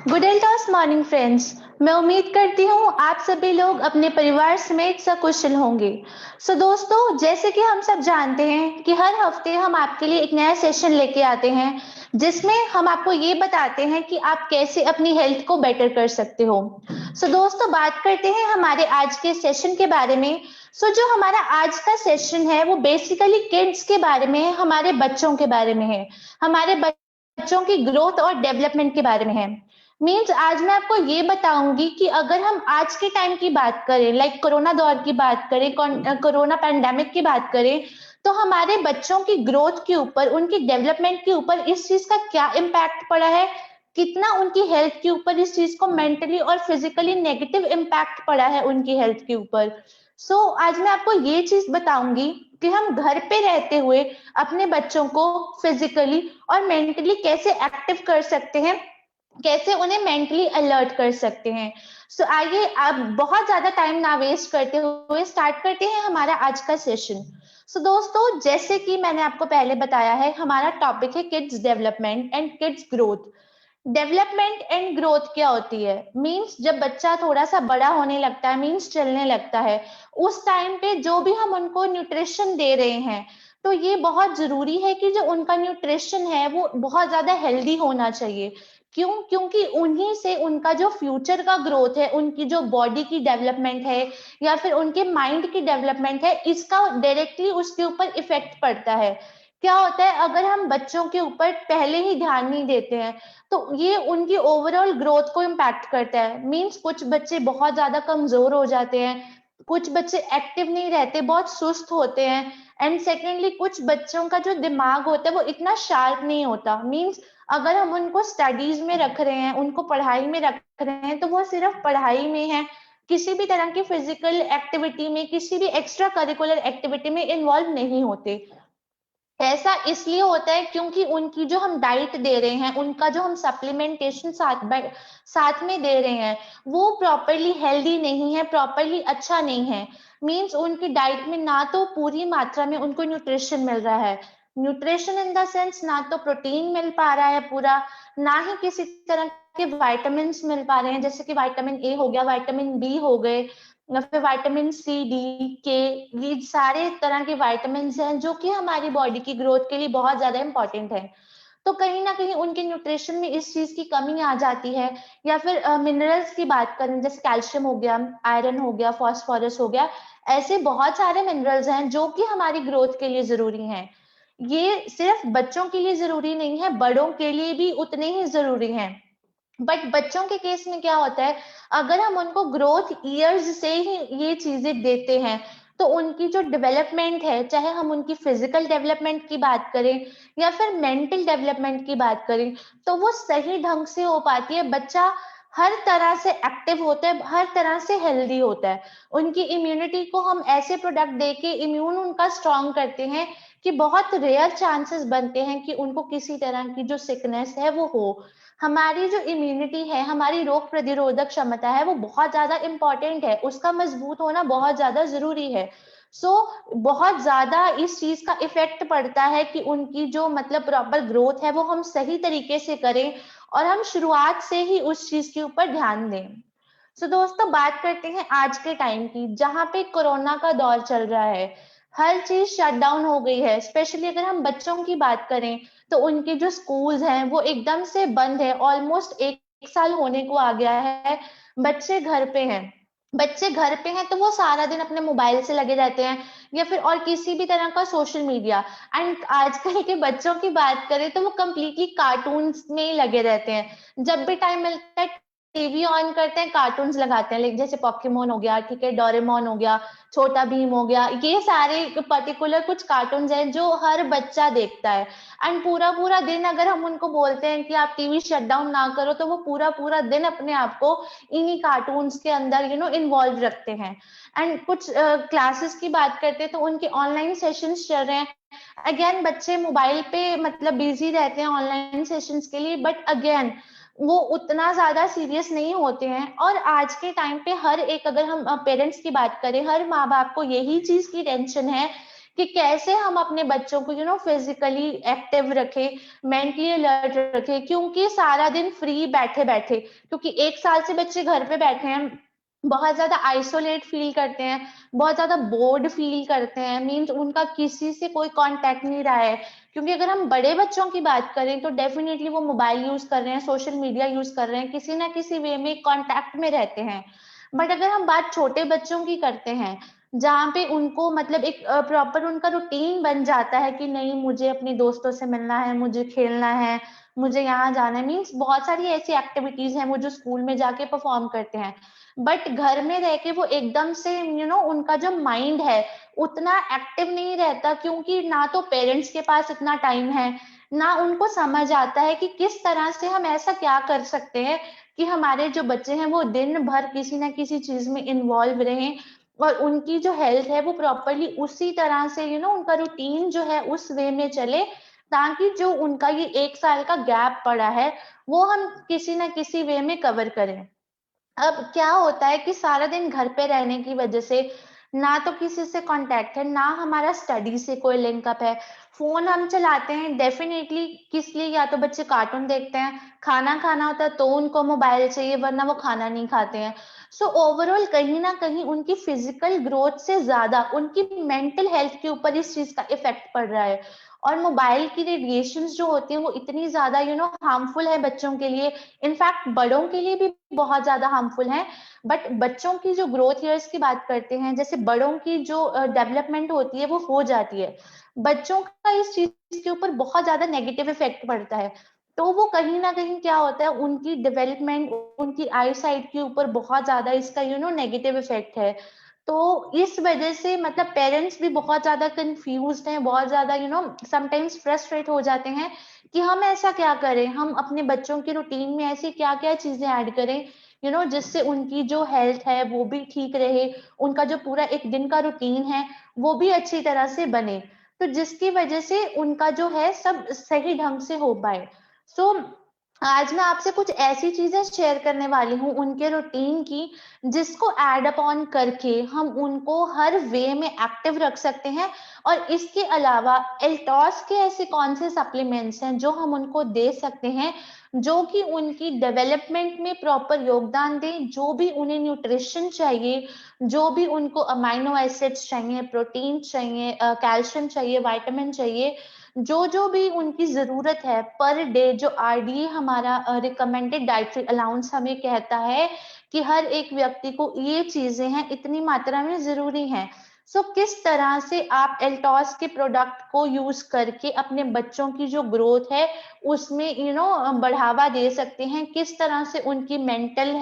Good and toss morning friends. मैं उम्मीद करती हूँ आप सभी लोग अपने परिवार समेत सकुशल होंगे। दोस्तों, जैसे कि हम सब जानते हैं कि हर हफ्ते हम आपके लिए एक नया सेशन लेके आते हैं जिसमें हम आपको ये बताते हैं कि आप कैसे अपनी हेल्थ को बेटर कर सकते हो। दोस्तों, बात करते हैं हमारे आज के सेशन के बारे में। जो हमारा आज का सेशन है वो बेसिकली किड्स के बारे में है, हमारे बच्चों के बारे में है, हमारे बच्चों की ग्रोथ और डेवलपमेंट के बारे में है। मीन्स आज मैं आपको ये बताऊंगी कि अगर हम आज के टाइम की बात करें, लाइक कोरोना दौर की बात करें, कोरोना पैंडेमिक की बात करें, तो हमारे बच्चों की ग्रोथ के ऊपर, उनकी डेवलपमेंट के ऊपर इस चीज का क्या इम्पैक्ट पड़ा है, कितना उनकी हेल्थ के ऊपर इस चीज को मेंटली और फिजिकली नेगेटिव इम्पैक्ट पड़ा है उनकी हेल्थ के ऊपर। आज मैं आपको ये चीज बताऊंगी कि हम घर पे रहते हुए अपने बच्चों को फिजिकली और मेंटली कैसे एक्टिव कर सकते हैं, कैसे उन्हें मेंटली अलर्ट कर सकते हैं। आइए अब बहुत ज्यादा टाइम ना वेस्ट करते हुए स्टार्ट करते हैं हमारा आज का सेशन। दोस्तों, जैसे कि मैंने आपको पहले बताया है, हमारा टॉपिक है kids development and kids growth. Development and growth क्या होती है? मींस जब बच्चा थोड़ा सा बड़ा होने लगता है, मींस चलने लगता है, उस टाइम पे जो भी हम उनको न्यूट्रिशन दे रहे हैं, तो ये बहुत जरूरी है कि जो उनका न्यूट्रिशन है वो बहुत ज्यादा हेल्दी होना चाहिए। क्यों? क्योंकि उन्हीं से उनका जो फ्यूचर का ग्रोथ है, उनकी जो बॉडी की डेवलपमेंट है या फिर उनके माइंड की डेवलपमेंट है, इसका डायरेक्टली उसके ऊपर इफेक्ट पड़ता है। क्या होता है, अगर हम बच्चों के ऊपर पहले ही ध्यान नहीं देते हैं तो ये उनकी ओवरऑल ग्रोथ को इम्पैक्ट करता है। मींस कुछ बच्चे बहुत ज्यादा कमजोर हो जाते हैं, कुछ बच्चे एक्टिव नहीं रहते, बहुत सुस्त होते हैं। एंड सेकेंडली, कुछ बच्चों का जो दिमाग होता है वो इतना शार्प नहीं होता। मींस अगर हम उनको स्टडीज में रख रहे हैं, उनको पढ़ाई में रख रहे हैं, तो वो सिर्फ पढ़ाई में है, किसी भी तरह की फिजिकल एक्टिविटी में, किसी भी एक्स्ट्रा करिकुलर एक्टिविटी में इन्वॉल्व नहीं होते। ऐसा इसलिए होता है क्योंकि उनकी जो हम डाइट दे रहे हैं, उनका जो हम सप्लीमेंटेशन साथ में दे रहे हैं, वो प्रॉपरली हेल्दी नहीं है, प्रॉपरली अच्छा नहीं है। मींस उनकी डाइट में ना तो पूरी मात्रा में उनको न्यूट्रिशन मिल रहा है, न्यूट्रिशन इन द सेंस ना तो प्रोटीन मिल पा रहा है पूरा, ना ही किसी तरह के वाइटामिन मिल पा रहे हैं, जैसे कि विटामिन ए हो गया, विटामिन बी हो गए, या फिर विटामिन सी, डी, के। ये सारे तरह के विटामिन हैं जो कि हमारी बॉडी की ग्रोथ के लिए बहुत ज्यादा इंपॉर्टेंट है। तो कहीं ना कहीं उनके न्यूट्रिशन में इस चीज की कमी आ जाती है। या फिर मिनरल्स की बात करें, जैसे कैल्शियम हो गया, आयरन हो गया, फास्फोरस हो गया, ऐसे बहुत सारे मिनरल्स हैं जो कि हमारी ग्रोथ के लिए जरूरी हैं। ये सिर्फ बच्चों के लिए जरूरी नहीं है, बड़ों के लिए भी उतने ही जरूरी हैं। बट बच्चों के केस में क्या होता है, अगर हम उनको ग्रोथ ईयर्स से ही ये चीजें देते हैं, तो उनकी जो डेवलपमेंट है, चाहे हम उनकी फिजिकल डेवलपमेंट की बात करें या फिर मेंटल डेवलपमेंट की बात करें, तो वो सही ढंग से हो पाती है। बच्चा हर तरह से एक्टिव होता है, हर तरह से हेल्दी होता है। उनकी इम्यूनिटी को हम ऐसे प्रोडक्ट दे के इम्यून उनका स्ट्रांग करते हैं कि बहुत रेयर चांसेस बनते हैं कि उनको किसी तरह की जो सिकनेस है वो हो। हमारी जो इम्यूनिटी है, हमारी रोग प्रतिरोधक क्षमता है, वो बहुत ज्यादा इंपॉर्टेंट है, उसका मजबूत होना बहुत ज्यादा जरूरी है। बहुत ज्यादा इस चीज का इफेक्ट पड़ता है कि उनकी जो मतलब प्रॉपर ग्रोथ है वो हम सही तरीके से करें और हम शुरुआत से ही उस चीज के ऊपर ध्यान दें। दोस्तों, बात करते हैं आज के टाइम की, जहां पे कोरोना का दौर चल रहा है, हर चीज शट डाउन हो गई है। स्पेशली अगर हम बच्चों की बात करें तो उनके जो स्कूल्स हैं वो एकदम से बंद है, ऑलमोस्ट एक साल होने को आ गया है। बच्चे घर पे हैं, बच्चे घर पे हैं तो वो सारा दिन अपने मोबाइल से लगे रहते हैं या फिर और किसी भी तरह का सोशल मीडिया। एंड आजकल के बच्चों की बात करें तो वो कंप्लीटली कार्टून्स में ही लगे रहते हैं। जब भी टाइम मिलता है टीवी ऑन करते हैं, कार्टून्स लगाते हैं, लाइक जैसे पॉकीमोन हो गया, ठीक है, डोरेमोन हो गया, छोटा भीम हो गया, ये सारे पर्टिकुलर कुछ कार्टून्स हैं जो हर बच्चा देखता है। एंड पूरा पूरा दिन अगर हम उनको बोलते हैं कि आप टीवी शट डाउन ना करो, तो वो पूरा पूरा दिन अपने आप को इन्हीं कार्टून्स के अंदर इन्वॉल्व रखते हैं। एंड कुछ क्लासेस की बात करते हैं तो उनके ऑनलाइन सेशंस चल रहे हैं। अगेन बच्चे मोबाइल पे मतलब बिजी रहते हैं ऑनलाइन सेशंस के लिए, बट अगेन वो उतना ज्यादा सीरियस नहीं होते हैं। और आज के टाइम पे हर एक, अगर हम पेरेंट्स की बात करें, हर माँ बाप को यही चीज की टेंशन है कि कैसे हम अपने बच्चों को फिजिकली एक्टिव रखें, मेंटली अलर्ट रखें, क्योंकि सारा दिन फ्री बैठे बैठे, क्योंकि 1 साल से बच्चे घर पे बैठे हैं, बहुत ज्यादा आइसोलेट फील करते हैं, बहुत ज्यादा बोर्ड फील करते हैं, मीन्स उनका किसी से कोई कांटेक्ट नहीं रहा है। क्योंकि अगर हम बड़े बच्चों की बात करें तो डेफिनेटली वो मोबाइल यूज कर रहे हैं, सोशल मीडिया यूज कर रहे हैं, किसी ना किसी वे में कांटेक्ट में रहते हैं। बट अगर हम बात छोटे बच्चों की करते हैं, जहाँ पे उनको मतलब एक प्रॉपर उनका रूटीन बन जाता है कि नहीं, मुझे अपने दोस्तों से मिलना है, मुझे खेलना है, मुझे यहाँ जाना है, मीन्स बहुत सारी ऐसी एक्टिविटीज हैं वो जो स्कूल में जाके परफॉर्म करते हैं। बट घर में रह के वो एकदम से उनका जो माइंड है उतना एक्टिव नहीं रहता, क्योंकि ना तो पेरेंट्स के पास इतना टाइम है, ना उनको समझ आता है कि किस तरह से हम ऐसा क्या कर सकते हैं कि हमारे जो बच्चे हैं वो दिन भर किसी ना किसी चीज में इन्वॉल्व रहें, और उनकी जो हेल्थ है वो प्रॉपरली उसी तरह से उनका रूटीन जो है उस वे में चले, ताकि जो उनका ये 1 साल का गैप पड़ा है वो हम किसी ना किसी वे में कवर करें। अब क्या होता है कि सारा दिन घर पे रहने की वजह से ना तो किसी से कांटेक्ट है, ना हमारा स्टडी से कोई लिंकअप है, फोन हम चलाते हैं डेफिनेटली किस लिए, या तो बच्चे कार्टून देखते हैं, खाना खाना होता है तो उनको मोबाइल चाहिए, वरना वो खाना नहीं खाते हैं। सो ओवरऑल कहीं ना कहीं उनकी फिजिकल ग्रोथ से ज्यादा उनकी मेंटल हेल्थ के ऊपर इस चीज का इफेक्ट पड़ रहा है। और मोबाइल की रेडिएशंस जो होती हैं वो इतनी ज्यादा हार्मफुल है बच्चों के लिए, इनफैक्ट बड़ों के लिए भी बहुत ज्यादा हार्मफुल है। बट बच्चों की जो ग्रोथ ईयर्स की बात करते हैं, जैसे बड़ों की जो डेवलपमेंट होती है वो हो जाती है, बच्चों का इस चीज के ऊपर बहुत ज्यादा नेगेटिव इफेक्ट पड़ता है। तो वो कहीं ना कहीं क्या होता है, उनकी डेवलपमेंट, उनकी आई साइट के ऊपर बहुत ज्यादा इसका नेगेटिव इफेक्ट है। तो इस वजह से मतलब पेरेंट्स भी बहुत ज्यादा कंफ्यूज्ड हैं, बहुत ज्यादा समटाइम्स फ्रस्ट्रेट हो जाते हैं कि हम ऐसा क्या करें, हम अपने बच्चों की रूटीन में ऐसी क्या क्या चीजें ऐड करें जिससे उनकी जो हेल्थ है वो भी ठीक रहे, उनका जो पूरा एक दिन का रूटीन है वो भी अच्छी तरह से बने, तो जिसकी वजह से उनका जो है सब सही ढंग से हो पाए। सो आज मैं आपसे कुछ ऐसी चीजें शेयर करने वाली हूँ उनके रूटीन की, जिसको एड अपॉन करके हम उनको हर वे में एक्टिव रख सकते हैं। और इसके अलावा एल्टॉस के ऐसे कौन से सप्लीमेंट्स हैं जो हम उनको दे सकते हैं, जो कि उनकी डेवलपमेंट में प्रॉपर योगदान दें, जो भी उन्हें न्यूट्रिशन चाहिए, जो भी उनको अमाइनो एसिड्स चाहिए, प्रोटीन चाहिए, कैल्शियम चाहिए, विटामिन चाहिए, जो जो भी उनकी जरूरत है पर डे, जो आरडीए हमारा रिकमेंडेड डाइटरी अलाउंस हमें कहता है कि हर एक व्यक्ति को ये चीजें हैं इतनी मात्रा में जरूरी हैं। सो किस तरह से आप एल्टॉस के प्रोडक्ट को यूज करके अपने बच्चों की जो ग्रोथ है उसमें बढ़ावा दे सकते हैं, किस तरह से उनकी मेंटल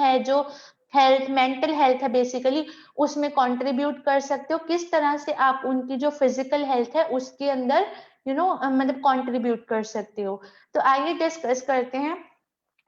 हेल्थ है बेसिकली, उसमें कंट्रीब्यूट कर सकते हो, किस तरह से आप उनकी जो फिजिकल हेल्थ है उसके अंदर मतलब कंट्रीब्यूट कर सकते हो। तो आइए डिस्कस करते हैं।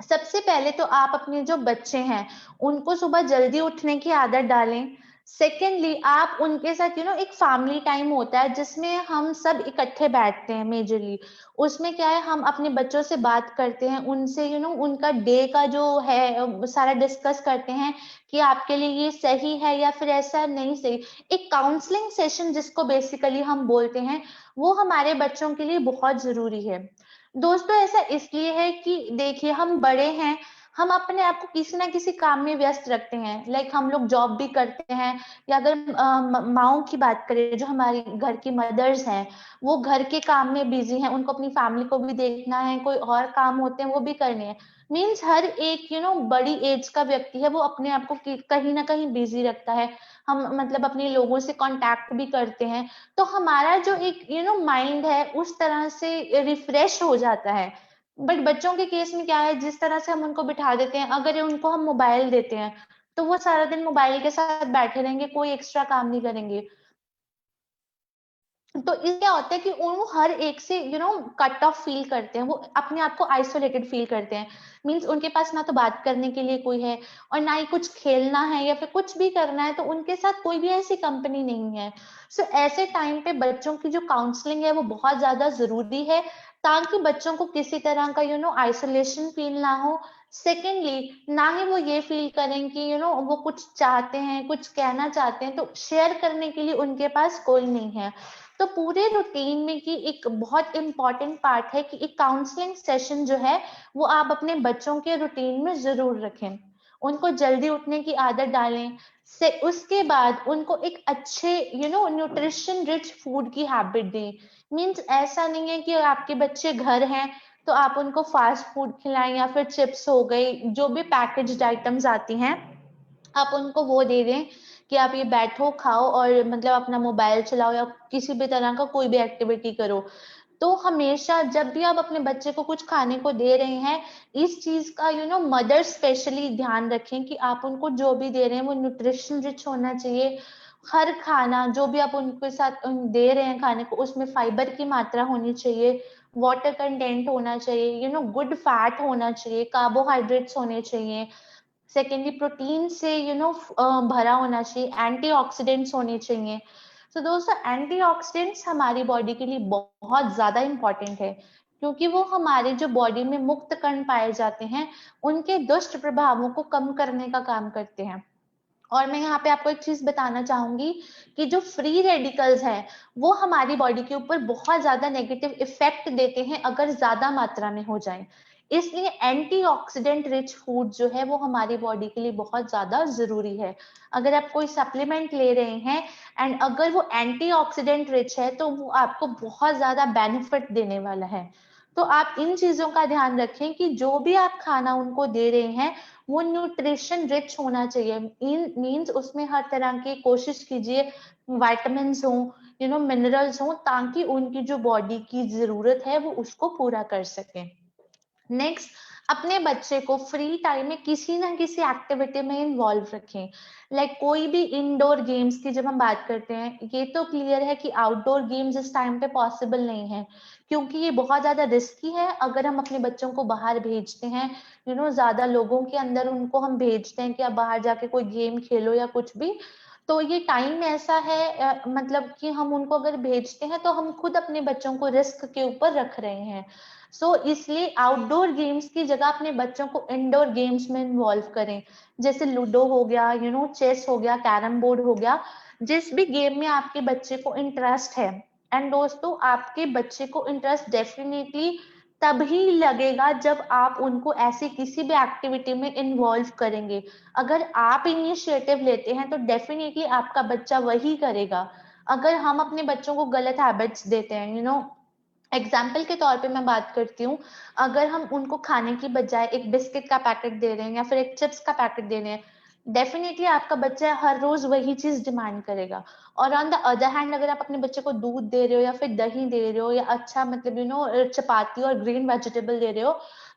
सबसे पहले तो आप अपने जो बच्चे हैं उनको सुबह जल्दी उठने की आदत डालें। सेकेंडली आप उनके साथ एक फैमिली टाइम होता है जिसमें हम सब इकट्ठे बैठते हैं मेजरली, उसमें क्या है, हम अपने बच्चों से बात करते हैं, उनसे उनका डे का जो है सारा डिस्कस करते हैं कि आपके लिए ये सही है या फिर ऐसा नहीं सही। एक काउंसलिंग सेशन जिसको बेसिकली हम बोलते हैं, वो हमारे बच्चों के लिए बहुत जरूरी है। दोस्तों ऐसा इसलिए है कि देखिए हम बड़े हैं, हम अपने आप को किसी ना किसी काम में व्यस्त रखते हैं, लाइक हम लोग जॉब भी करते हैं, या अगर माओं की बात करें जो हमारी घर की मदर्स हैं, वो घर के काम में बिजी हैं, उनको अपनी फैमिली को भी देखना है, कोई और काम होते हैं वो भी करने हैं। मीन्स हर एक बड़ी एज का व्यक्ति है वो अपने आप को कहीं ना कहीं बिजी रखता है। हम मतलब अपने लोगों से कांटेक्ट भी करते हैं, तो हमारा जो एक माइंड है उस तरह से रिफ्रेश हो जाता है। बट बच्चों के केस में क्या है, जिस तरह से हम उनको बिठा देते हैं, अगर उनको हम मोबाइल देते हैं तो वो सारा दिन मोबाइल के साथ बैठे रहेंगे, कोई एक्स्ट्रा काम नहीं करेंगे। तो इस क्या होता है कि वो हर एक से कट ऑफ फील करते हैं, वो अपने आप को आइसोलेटेड फील करते हैं। मीन्स उनके पास ना तो बात करने के लिए कोई है, और ना ही कुछ खेलना है या फिर कुछ भी करना है तो उनके साथ कोई भी ऐसी कंपनी नहीं है। सो ऐसे टाइम पे बच्चों की जो काउंसलिंग है वो बहुत ज्यादा जरूरी है, ताकि बच्चों को किसी तरह का आइसोलेशन फील ना हो। सेकेंडली ना ही वो ये फील करें कि वो कुछ चाहते हैं, कुछ कहना चाहते हैं तो शेयर करने के लिए उनके पास कोई नहीं है। तो पूरे रूटीन में की एक बहुत इंपॉर्टेंट पार्ट है कि एक काउंसलिंग सेशन जो है वो आप अपने बच्चों के रूटीन में जरूर रखें। उनको जल्दी उठने की आदत डालें। से उसके बाद उनको एक अच्छे न्यूट्रिशन रिच फूड की हैबिट दें। मीन्स ऐसा नहीं है कि आपके बच्चे घर हैं तो आप उनको फास्ट फूड खिलाएं या फिर चिप्स हो गई, जो भी पैकेज्ड आइटम्स आती हैं आप उनको वो दे दें कि आप ये बैठो खाओ और मतलब अपना मोबाइल चलाओ या किसी भी तरह का कोई भी एक्टिविटी करो। तो हमेशा जब भी आप अपने बच्चे को कुछ खाने को दे रहे हैं, इस चीज का मदर स्पेशली ध्यान रखें कि आप उनको जो भी दे रहे हैं वो न्यूट्रिशन रिच होना चाहिए। हर खाना जो भी आप उनके साथ दे रहे हैं खाने को, उसमें फाइबर की मात्रा होनी चाहिए, वाटर कंटेंट होना चाहिए, गुड फैट होना चाहिए, कार्बोहाइड्रेट्स होने चाहिए। सेकेंडली प्रोटीन से भरा होना चाहिए, एंटीऑक्सीडेंट्स होने चाहिए। तो दोस्तों एंटीऑक्सीडेंट्स हमारी बॉडी के लिए बहुत ज्यादा इंपॉर्टेंट है, क्योंकि वो हमारे जो बॉडी में मुक्त कण पाए जाते हैं उनके दुष्ट प्रभावों को कम करने का काम करते हैं। और मैं यहाँ पे आपको एक चीज बताना चाहूंगी कि जो फ्री रेडिकल्स हैं वो हमारी बॉडी के ऊपर बहुत ज्यादा नेगेटिव इफेक्ट देते हैं अगर ज्यादा मात्रा में हो जाए। इसलिए एंटीऑक्सीडेंट रिच फूड जो है वो हमारी बॉडी के लिए बहुत ज्यादा जरूरी है। अगर आप कोई सप्लीमेंट ले रहे हैं एंड अगर वो एंटीऑक्सीडेंट रिच है तो वो आपको बहुत ज्यादा बेनिफिट देने वाला है। तो आप इन चीजों का ध्यान रखें कि जो भी आप खाना उनको दे रहे हैं वो न्यूट्रिशन रिच होना चाहिए। इन मीन्स उसमें हर तरह की कोशिश कीजिए विटामिन हो, मिनरल्स हो, ताकि उनकी जो बॉडी की जरूरत है वो उसको पूरा कर सके। नेक्स्ट, अपने बच्चे को फ्री टाइम में किसी ना किसी एक्टिविटी में इन्वॉल्व रखें। लाइक कोई भी इंडोर गेम्स की जब हम बात करते हैं, ये तो क्लियर है कि आउटडोर गेम्स इस टाइम पे पॉसिबल नहीं है, क्योंकि ये बहुत ज्यादा रिस्की है। अगर हम अपने बच्चों को बाहर भेजते हैं, ज्यादा लोगों के अंदर उनको हम भेजते हैं कि आप बाहर जाके कोई गेम खेलो या कुछ भी, तो ये टाइम ऐसा है मतलब कि हम उनको अगर भेजते हैं तो हम खुद अपने बच्चों को रिस्क के ऊपर रख रहे हैं। इसलिए आउटडोर गेम्स की जगह अपने बच्चों को इंडोर गेम्स में इन्वॉल्व करें। जैसे लूडो हो गया, चेस हो गया, कैरम बोर्ड हो गया, जिस भी गेम में आपके बच्चे को इंटरेस्ट है। एंड दोस्तों आपके बच्चे को इंटरेस्ट डेफिनेटली तभी लगेगा जब आप उनको ऐसी किसी भी एक्टिविटी में इन्वॉल्व करेंगे। अगर आप इनिशिएटिव लेते हैं तो डेफिनेटली आपका बच्चा वही करेगा। अगर हम अपने बच्चों को गलत हैबिट्स देते हैं, एग्जाम्पल के तौर पे मैं बात करती हूँ, अगर हम उनको खाने की बजाय एक बिस्किट का पैकेट दे रहे हैं या फिर एक चिप्स का पैकेट दे रहे हैं, डेफिनेटली आपका बच्चा हर रोज वही चीज डिमांड करेगा। और ऑन द अदर हैंड अगर आप अपने बच्चे को दूध दे रहे हो या फिर दही दे रहे हो या अच्छा मतलब चपाती और ग्रीन वेजिटेबल दे रहे हो,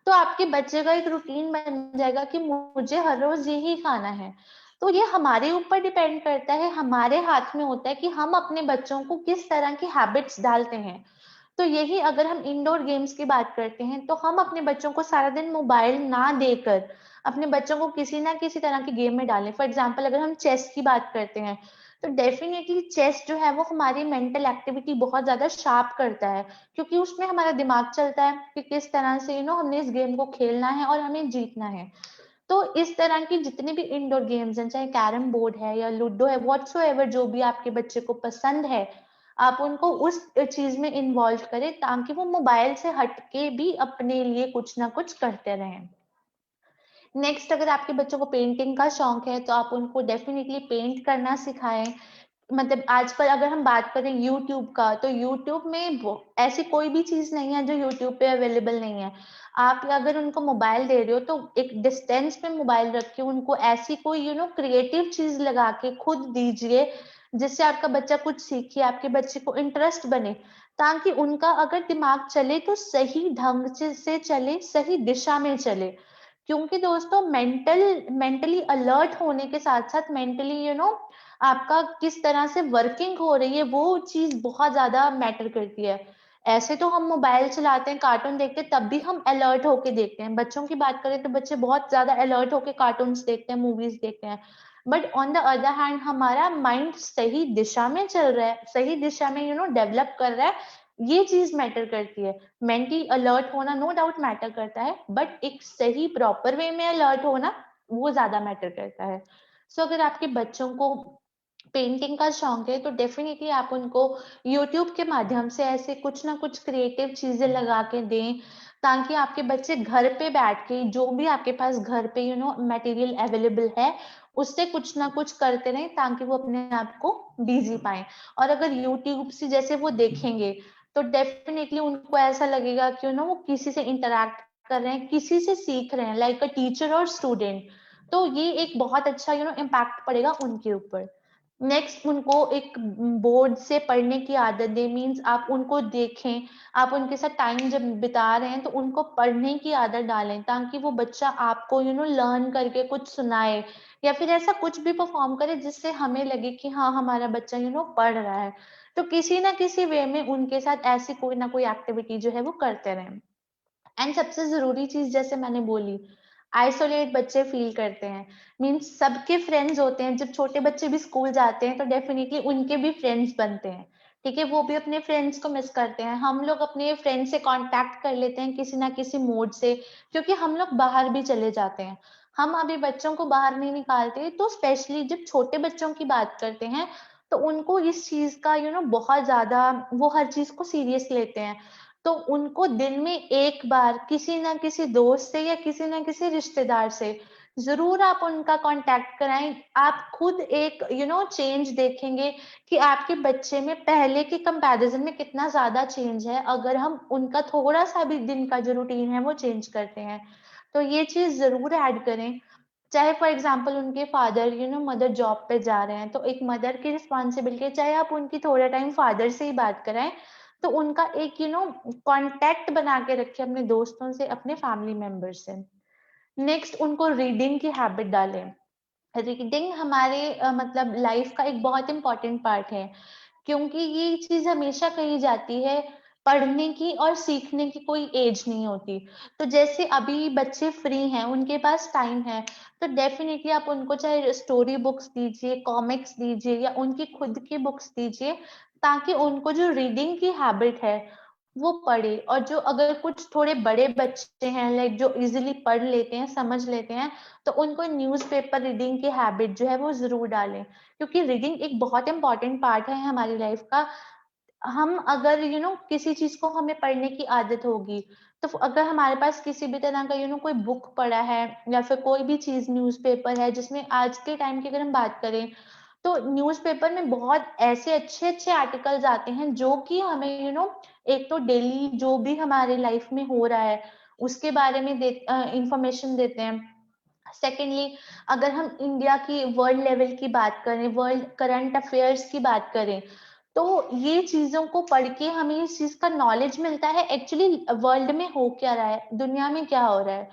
तो आपके बच्चे का एक रूटीन बन जाएगा कि मुझे हर रोज यही खाना है। तो ये हमारे ऊपर डिपेंड करता है, हमारे हाथ में होता है कि हम अपने बच्चों को किस तरह की हैबिट्स डालते हैं। तो यही अगर हम इंडोर गेम्स की बात करते हैं तो हम अपने बच्चों को सारा दिन मोबाइल ना देकर अपने बच्चों को किसी ना किसी तरह के गेम में डालें। फॉर एग्जांपल अगर हम चेस की बात करते हैं तो डेफिनेटली चेस जो है वो हमारी मेंटल एक्टिविटी बहुत ज्यादा शार्प करता है, क्योंकि उसमें हमारा दिमाग चलता है कि किस तरह से हमने इस गेम को खेलना है और हमें जीतना है। तो इस तरह की जितने भी इंडोर गेम्स हैं, चाहे कैरम बोर्ड है या लूडो है, व्हाटसोएवर जो भी आपके बच्चे को पसंद है, आप उनको उस चीज में इन्वॉल्व करें ताकि वो मोबाइल से हटके भी अपने लिए कुछ ना कुछ करते रहें। नेक्स्ट, अगर आपके बच्चों को पेंटिंग का शौक है तो आप उनको डेफिनेटली पेंट करना सिखाएं। मतलब आजकल अगर हम बात करें यूट्यूब का, तो यूट्यूब में ऐसी कोई भी चीज नहीं है जो यूट्यूब पे अवेलेबल नहीं है। आप अगर उनको मोबाइल दे रहे हो तो एक डिस्टेंस पे मोबाइल रख के उनको ऐसी कोई क्रिएटिव चीज लगा के खुद दीजिए, जिससे आपका बच्चा कुछ सीखे, आपके बच्चे को इंटरेस्ट बने, ताकि उनका अगर दिमाग चले तो सही ढंग से चले, सही दिशा में चले। क्योंकि दोस्तों मेंटली अलर्ट होने के साथ साथ मेंटली आपका किस तरह से वर्किंग हो रही है वो चीज बहुत ज्यादा मैटर करती है। ऐसे तो हम मोबाइल चलाते हैं, कार्टून देखते हैं, तब भी हम अलर्ट होके देखते हैं। बच्चों की बात करें तो बच्चे बहुत ज्यादा अलर्ट होके कार्टून्स देखते हैं, मूवीज देखते हैं। But on the other hand हमारा माइंड सही दिशा में चल रहा है, सही दिशा में डेवलप कर रहा है, ये चीज मैटर करती है। मेंटली अलर्ट होना नो डाउट मैटर करता है, बट एक सही प्रॉपर वे में अलर्ट होना वो ज्यादा मैटर करता है। अगर आपके बच्चों को पेंटिंग का शौक है तो डेफिनेटली आप उनको यूट्यूब के माध्यम से ऐसे कुछ ना कुछ क्रिएटिव चीजें लगा के दें, ताकि आपके बच्चे घर पे बैठ के जो भी आपके पास घर पे मटेरियल अवेलेबल है उससे कुछ ना कुछ करते रहें, ताकि वो अपने आप को बिजी पाएं। और अगर यूट्यूब से जैसे वो देखेंगे तो डेफिनेटली उनको ऐसा लगेगा कि वो किसी से इंटरेक्ट कर रहे हैं, किसी से सीख रहे हैं, लाइक अ टीचर और स्टूडेंट। तो ये एक बहुत अच्छा इम्पैक्ट पड़ेगा उनके ऊपर। नेक्स्ट उनको एक बोर्ड से पढ़ने की आदत दें, मीन्स आप उनको देखें, आप उनके साथ टाइम जब बिता रहे हैं तो उनको पढ़ने की आदत डालें, ताकि वो बच्चा आपको लर्न करके कुछ सुनाए या फिर ऐसा कुछ भी परफॉर्म करे जिससे हमें लगे कि हाँ हमारा बच्चा पढ़ रहा है। तो किसी ना किसी वे में उनके साथ ऐसी कोई ना कोई एक्टिविटी जो है वो करते रहें। एंड सबसे जरूरी चीज जैसे मैंने बोली, आइसोलेट बच्चे फील करते हैं, मीन्स सबके फ्रेंड्स होते हैं। जब छोटे बच्चे भी स्कूल जाते हैं तो डेफिनेटली उनके भी फ्रेंड्स बनते हैं, ठीक है, वो भी अपने फ्रेंड्स को मिस करते हैं। हम लोग अपने फ्रेंड से कांटेक्ट कर लेते हैं किसी ना किसी मोड से, क्योंकि हम लोग बाहर भी चले जाते हैं। हम अभी बच्चों को बाहर नहीं निकालते, तो स्पेशली जब छोटे बच्चों की बात करते हैं तो उनको इस चीज का बहुत ज्यादा, वो हर चीज को सीरियस लेते हैं। तो उनको दिन में एक बार किसी ना किसी दोस्त से या किसी ना किसी रिश्तेदार से जरूर आप उनका कांटेक्ट कराएं। आप खुद एक चेंज देखेंगे कि आपके बच्चे में पहले के कंपैरिजन में कितना ज्यादा चेंज है, अगर हम उनका थोड़ा सा भी दिन का जो रूटीन है वो चेंज करते हैं। तो ये चीज जरूर ऐड करें। चाहे फॉर एग्जाम्पल उनके फादर मदर जॉब पे जा रहे हैं, तो एक मदर की रिस्पॉन्सिबिलिटी है, चाहे आप उनकी थोड़ा टाइम फादर से ही बात कराएं, तो उनका एक कांटेक्ट बना के रखें अपने दोस्तों से, अपने फैमिली मेंबर से। नेक्स्ट उनको रीडिंग की हैबिट डालें। रीडिंग हमारे मतलब लाइफ का एक बहुत इंपॉर्टेंट पार्ट है, क्योंकि ये चीज हमेशा कही जाती है, पढ़ने की और सीखने की कोई एज नहीं होती। तो जैसे अभी बच्चे फ्री हैं, उनके पास टाइम है, तो डेफिनेटली आप उनको चाहे स्टोरी बुक्स दीजिए, कॉमिक्स दीजिए या उनकी खुद की बुक्स दीजिए, ताकि उनको जो रीडिंग की हैबिट है वो पढ़े। और जो अगर कुछ थोड़े बड़े बच्चे हैं, लाइक जो इजिली पढ़ लेते हैं, समझ लेते हैं, तो उनको न्यूज़पेपर रीडिंग की हैबिट जो है वो जरूर डालें, क्योंकि रीडिंग एक बहुत इंपॉर्टेंट पार्ट है हमारी लाइफ का। हम अगर किसी चीज को हमें पढ़ने की आदत होगी, तो अगर हमारे पास किसी भी तरह का कोई बुक पढ़ा है या फिर कोई भी चीज न्यूज़पेपर है, जिसमें आज के टाइम की अगर हम बात करें तो न्यूज़पेपर में बहुत ऐसे अच्छे अच्छे आर्टिकल्स आते हैं जो कि हमें एक तो डेली जो भी हमारे लाइफ में हो रहा है उसके बारे में इंफॉर्मेशन देते हैं। सेकेंडली, अगर हम इंडिया की वर्ल्ड लेवल की बात करें, वर्ल्ड करंट अफेयर्स की बात करें, तो ये चीजों को पढ़ के हमें इस चीज का नॉलेज मिलता है एक्चुअली वर्ल्ड में हो क्या रहा है, दुनिया में क्या हो रहा है।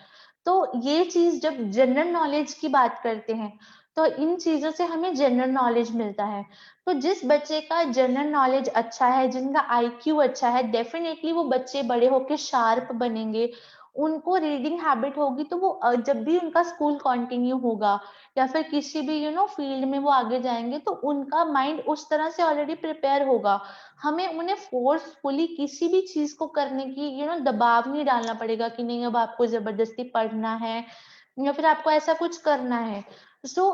तो ये चीज जब जनरल नॉलेज की बात करते हैं तो इन चीजों से हमें जनरल नॉलेज मिलता है। तो जिस बच्चे का जनरल नॉलेज अच्छा है, जिनका आईक्यू अच्छा है, डेफिनेटली वो बच्चे बड़े होके शार्प बनेंगे, उनको रीडिंग हैबिट होगी, तो वो जब भी उनका स्कूल कंटिन्यू होगा या फिर किसी भी फील्ड में वो आगे जाएंगे, तो उनका माइंड उस तरह से ऑलरेडी प्रिपेयर होगा। हमें उन्हें फोर्सफुली किसी भी चीज को करने की दबाव नहीं डालना पड़ेगा कि नहीं अब आपको जबरदस्ती पढ़ना है या फिर आपको ऐसा कुछ करना है।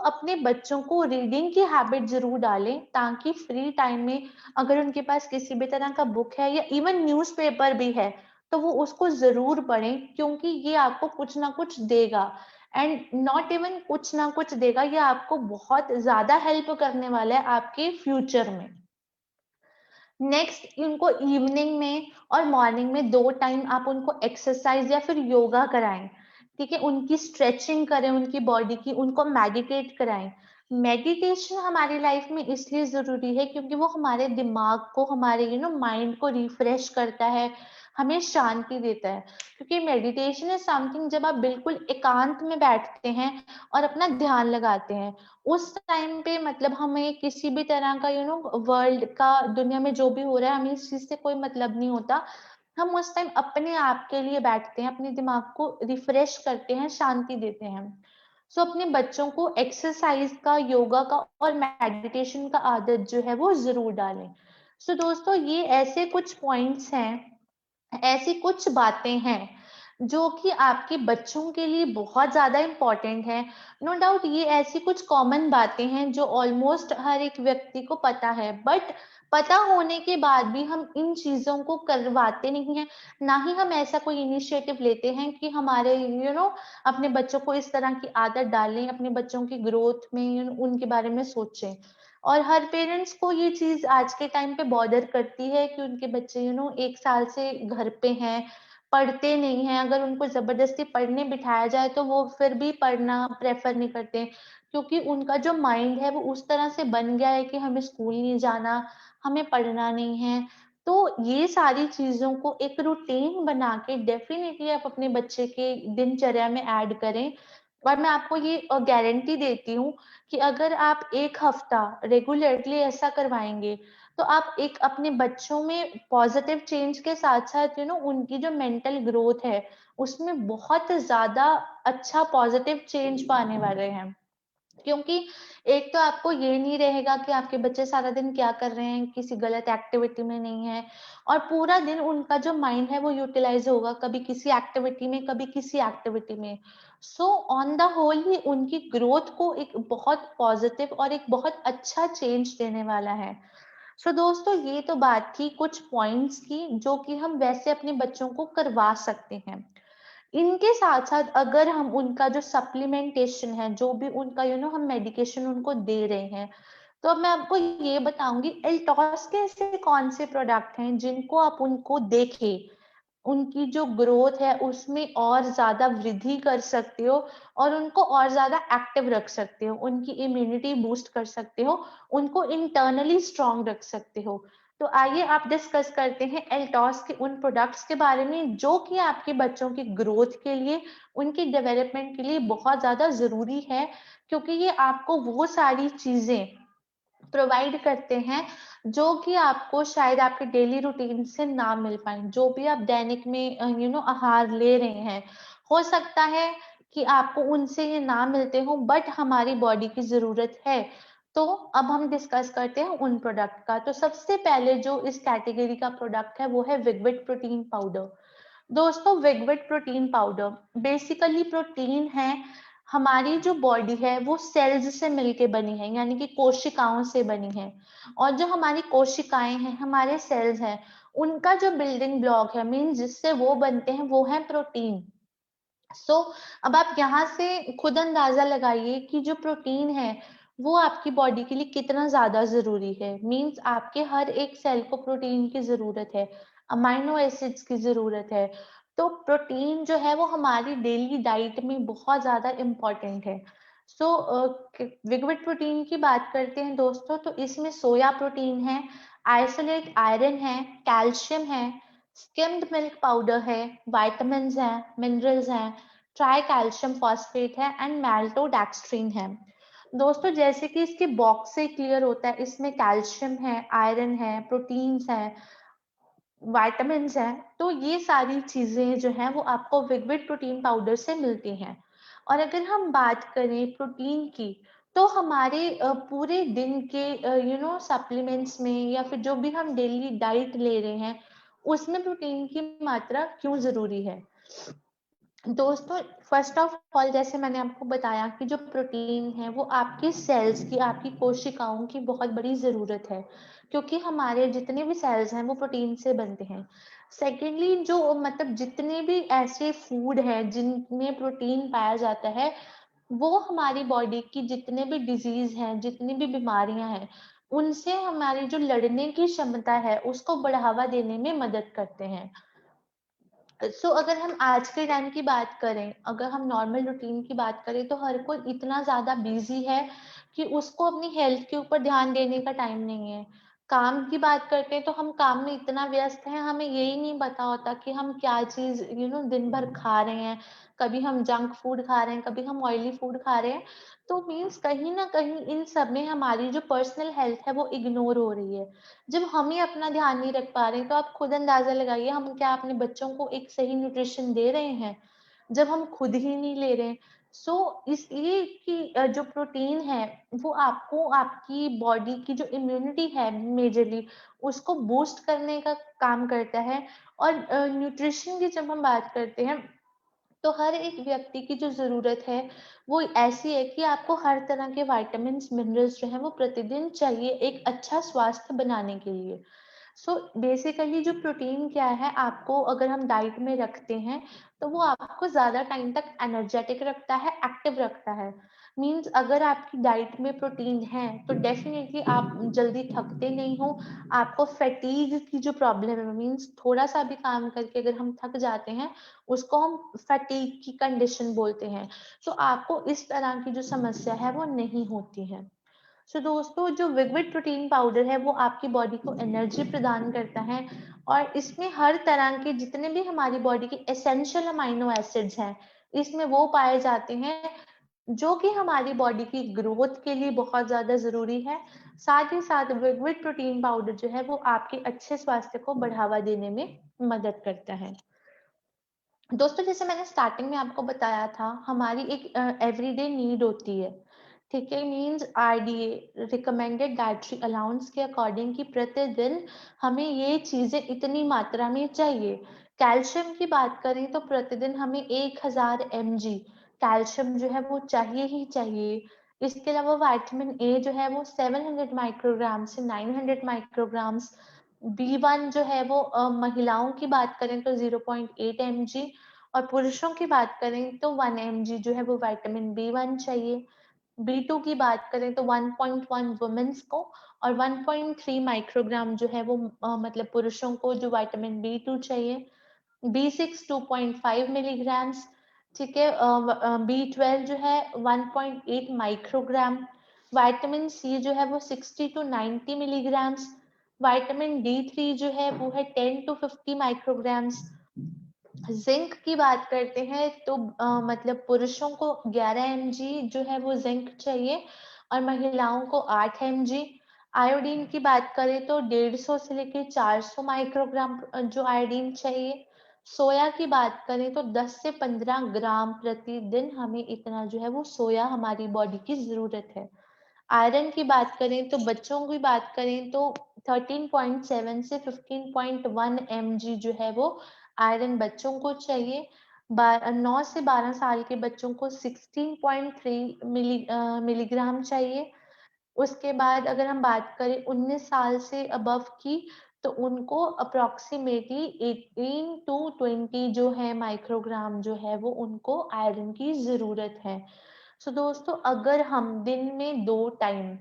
अपने बच्चों को रीडिंग की हैबिट जरूर डालें, ताकि फ्री टाइम में अगर उनके पास किसी भी तरह का बुक है या इवन न्यूज़पेपर भी है तो वो उसको जरूर पढ़ें, क्योंकि ये आपको कुछ ना कुछ देगा। एंड नॉट इवन कुछ ना कुछ देगा, ये आपको बहुत ज्यादा हेल्प करने वाला है आपके फ्यूचर में। नेक्स्ट, उनको इवनिंग में और मॉर्निंग में 2 टाइम आप उनको एक्सरसाइज या फिर योगा कराएं, ठीक है, उनकी स्ट्रेचिंग करें उनकी बॉडी की, उनको मेडिटेट कराएं। मेडिटेशन हमारी लाइफ में इसलिए जरूरी है क्योंकि वो हमारे दिमाग को, हमारे माइंड को रिफ्रेश करता है, हमें शांति देता है। क्योंकि मेडिटेशन इज समथिंग जब आप बिल्कुल एकांत में बैठते हैं और अपना ध्यान लगाते हैं, उस टाइम पे मतलब हमें किसी भी तरह का वर्ल्ड का, दुनिया में जो भी हो रहा है, हमें इस चीज से कोई मतलब नहीं होता। हम उस टाइम अपने आप के लिए बैठते हैं, अपने दिमाग को रिफ्रेश करते हैं, शांति देते हैं। अपने बच्चों को एक्सरसाइज का, योगा का और मेडिटेशन का आदत जो है वो जरूर डालें। दोस्तों, ये ऐसे कुछ पॉइंट्स हैं, ऐसी कुछ बातें हैं जो कि आपके बच्चों के लिए बहुत ज़्यादा इम्पोर्टेंट है। नो डाउट ये ऐसी कुछ कॉमन बातें हैं जो ऑलमोस्ट हर एक व्यक्ति को पता है, बट पता होने के बाद भी हम इन चीज़ों को करवाते नहीं हैं, ना ही हम ऐसा कोई इनिशिएटिव लेते हैं कि हमारे अपने बच्चों को इस तरह की आदत डालें, अपने बच्चों की ग्रोथ में उनके बारे में सोचें। और हर पेरेंट्स को ये चीज़ आज के टाइम पे बॉदर करती है कि उनके बच्चे 1 साल से घर पे हैं, पढ़ते नहीं हैं। अगर उनको ज़बरदस्ती पढ़ने बिठाया जाए तो वो फिर भी पढ़ना प्रेफ़र नहीं करते, क्योंकि उनका जो माइंड है वो उस तरह से बन गया है कि हमें स्कूल नहीं जाना, हमें पढ़ना नहीं है। तो ये सारी चीज़ों को एक रूटीन बना के डेफ़िनिटली आप अपने बच्चे के दिनचर्या में ऐड करें। और मैं आपको ये गारंटी देती हूँ कि अगर आप 1 हफ्ता रेगुलरली ऐसा करवाएँगे, तो आप एक अपने बच्चों में पॉजिटिव चेंज के साथ-साथ उनकी जो मेंटल ग्रोथ है, उसमें बहुत ज़्यादा अच्छा पॉजिटिव चेंज पाने वाले हैं। क्योंकि एक तो आपको ये नहीं रहेगा कि आपके बच्चे सारा दिन क्या कर रहे हैं, किसी गलत एक्टिविटी में नहीं है, और पूरा दिन उनका जो माइंड है वो यूटिलाइज़ होगा, कभी किसी एक्टिविटी में, कभी किसी एक्टिविटी में। सो ऑन द होल ये उनकी ग्रोथ को एक बहुत पॉजिटिव और एक बहुत अच्छा चेंज देने वाला है। सो दोस्तों, ये तो बात थी कुछ पॉइंट्स की जो कि हम वैसे अपने बच्चों को करवा सकते हैं। इनके साथ-साथ अगर हम उनका जो सप्लीमेंटेशन है, जो भी उनका हम मेडिकेशन उनको दे रहे हैं, तो अब मैं आपको ये बताऊँगी एल्टॉस के ऐसे कौन से प्रोडक्ट हैं जिनको आप उनको देके उनकी जो ग्रोथ है उसमें और ज़्यादा वृद्धि कर सकते हो और उनको और ज़्यादा एक्टिव रख सकते हो, उनकी इम्यूनिटी बूस्ट कर सकते हो, उनको इंटरनली स्ट्रॉन्ग रख सकते हो। तो आइए आप डिस्कस करते हैं एल्टॉस के उन प्रोडक्ट्स के बारे में जो कि आपके बच्चों की ग्रोथ के लिए, उनकी डेवलपमेंट के लिए बहुत ज़्यादा ज़रूरी है, क्योंकि ये आपको वो सारी चीज़ें प्रोवाइड करते हैं जो कि आपको शायद आपके डेली रूटीन से ना मिल पाए। जो भी आप दैनिक में आहार ले रहे हैं, हो सकता है कि आपको उनसे ये ना मिलते हो, बट हमारी बॉडी की ज़रूरत है। तो अब हम डिस्कस करते हैं उन प्रोडक्ट का। तो सबसे पहले जो इस कैटेगरी का प्रोडक्ट है वो है विगविट प्रोटीन पाउडर। दोस्तों, विगविट प्रोटीन पाउडर बेसिकली प्रोटीन है। हमारी जो बॉडी है वो सेल्स से मिलके बनी है, यानी कि कोशिकाओं से बनी है। और जो हमारी कोशिकाएं हैं, हमारे सेल्स हैं, उनका जो बिल्डिंग ब्लॉक है, मीन जिससे वो बनते हैं, वो है प्रोटीन। सो अब आप यहाँ से खुद अंदाजा लगाइए कि जो प्रोटीन है वो आपकी बॉडी के लिए कितना ज्यादा जरूरी है। मीन्स आपके हर एक सेल को प्रोटीन की जरूरत है, अमाइनो एसिड्स की जरूरत है। तो प्रोटीन जो है वो हमारी डेली डाइट में बहुत ज्यादा इम्पोर्टेंट है। सो विगविट प्रोटीन की बात करते हैं दोस्तों, तो इसमें सोया प्रोटीन है, आइसोलेट आयरन है, कैल्शियम है, स्किम्ड मिल्क पाउडर है, विटामिन हैं, मिनरल्स हैं, ट्राई कैल्शियम फॉस्फेट है एंड मैल्टोडेक्स्ट्रीन है। दोस्तों, जैसे कि इसके बॉक्स से क्लियर होता है, इसमें कैल्शियम है, आयरन है, प्रोटीन्स हैं, विटामिन हैं। तो ये सारी चीजें जो हैं वो आपको विगविट प्रोटीन पाउडर से मिलती हैं। और अगर हम बात करें प्रोटीन की, तो हमारे पूरे दिन के सप्लीमेंट्स में या फिर जो भी हम डेली डाइट ले रहे हैं, उसमें प्रोटीन की मात्रा क्यों जरूरी है। दोस्तों, फर्स्ट ऑफ ऑल जैसे मैंने आपको बताया कि जो प्रोटीन है वो आपकी सेल्स की, आपकी कोशिकाओं की बहुत बड़ी ज़रूरत है, क्योंकि हमारे जितने भी सेल्स हैं वो प्रोटीन से बनते हैं। सेकेंडली, जो मतलब जितने भी ऐसे फूड हैं जिनमें प्रोटीन पाया जाता है, वो हमारी बॉडी की जितने भी डिजीज हैं, जितनी भी बीमारियां हैं, उनसे हमारी जो लड़ने की क्षमता है उसको बढ़ावा देने में मदद करते हैं। अगर हम आज के टाइम की बात करें, अगर हम नॉर्मल रूटीन की बात करें, तो हर कोई इतना ज्यादा बिजी है कि उसको अपनी हेल्थ के ऊपर ध्यान देने का टाइम नहीं है। काम की बात करते हैं तो हम काम में इतना व्यस्त हैं, हमें यही नहीं पता होता कि हम क्या चीज दिन भर खा रहे हैं। कभी हम जंक फूड खा रहे हैं, कभी हम ऑयली फूड खा रहे हैं। तो मीन्स कहीं ना कहीं इन सब में हमारी जो पर्सनल हेल्थ है वो इग्नोर हो रही है। जब हम ही अपना ध्यान नहीं रख पा रहे हैं, तो आप खुद अंदाजा लगाइए हम क्या अपने बच्चों को एक सही न्यूट्रिशन दे रहे हैं, जब हम खुद ही नहीं ले रहे हैं। इसलिए कि जो प्रोटीन है वो आपको आपकी बॉडी की जो इम्यूनिटी है मेजरली उसको बूस्ट करने का काम करता है। और न्यूट्रिशन की जब हम बात करते हैं, तो हर एक व्यक्ति की जो ज़रूरत है, वो ऐसी है कि आपको हर तरह के विटामिन्स, मिनरल्स जो हैं वो प्रतिदिन चाहिए एक अच्छा स्वास्थ्य बनाने के लिए। सो बेसिकली जो प्रोटीन क्या है, आपको अगर हम डाइट में रखते हैं, तो वो आपको ज़्यादा टाइम तक एनर्जेटिक रखता है, एक्टिव रखता है। मीन्स अगर आपकी डाइट में प्रोटीन है, तो डेफ़िनिटली आप जल्दी थकते नहीं हो, आपको फैटीग की जो प्रॉब्लम है, मीन्स थोड़ा-सा भी काम करके अगर हम थक जाते हैं, उसको हम फैटीग की कंडीशन बोलते हैं। तो आपको इस तरह की जो समस्या है, वो नहीं होती है। सो दोस्तों, जो विगविड प्रोटीन पाउडर है, वो आपकी बॉडी को एनर्जी प्रदान करता है और इसमें हर तरह के जितने भी हमारी बॉडी के एसेंशियल अमाइनो एसिड्स हैं, इसमें वो पाए जाते हैं जो कि हमारी बॉडी की ग्रोथ के लिए बहुत ज़्यादा ज़रूरी है। साथ ही साथ विगविड प्रोटीन पाउडर जो है, वो आपके अच्छे स्वास्थ्य को बढ़ावा देने में मदद करता है। दोस्तों, जैसे मैंने स्टार्टिंग में आपको बताया था, हमारी एक एवरीडे नीड होती है, ठीक है? Means RDA, recommended dietary allowance के अकॉर्डिंग कि प्रतिदिन हमें ये चीज़ें इतनी मात्रा में चाहिए। कैल्शियम की बात करें तो प्रतिदिन हमें 1000 mg कैल्शियम जो है वो चाहिए ही चाहिए। इसके अलावा विटामिन ए जो है वो 700 माइक्रोग्राम से 900 माइक्रोग्राम्स, बी1 जो है वो महिलाओं की बात करें तो 0.8 mg और पुरुषों की बात करें तो 1 mg जो है वो विटामिन बी1 चाहिए। बी2 की बात करें तो 1.1 वुमेन्स को और 1.3 माइक्रोग्राम जो है वो मतलब पुरुषों को जो विटामिन बी2 चाहिए। बी6 2.5 मिलीग्राम्स, ठीक है? बी12 जो है 1.8 माइक्रोग्राम, विटामिन सी जो है वो 60 टू 90 मिलीग्राम्स, विटामिन डी3 जो है वो है 10 टू 50 माइक्रोग्राम्स। जिंक की बात करते हैं तो मतलब पुरुषों को 11 mg जो है वो जिंक चाहिए और महिलाओं को 8 mg। आयोडीन की बात करें तो 150 से लेकर 400 माइक्रोग्राम जो आयोडीन चाहिए। सोया की बात करें तो 10 से 15 ग्राम प्रतिदिन हमें इतना जो है वो सोया हमारी बॉडी की जरूरत है। आयरन की बात करें तो बच्चों की बात करें तो 13.7 से 15.1 mg जो है वो आयरन बच्चों को चाहिए। 9 से 12 साल के बच्चों को 16.3 मिलीग्राम चाहिए। उसके बाद अगर हम बात करें 19 साल से अबव की, तो उनको अप्रोक्सीमेटली 18 टू 20 जो है माइक्रोग्राम जो है वो उनको आयरन की जरूरत है। सो दोस्तों, अगर हम दिन में 2 टाइम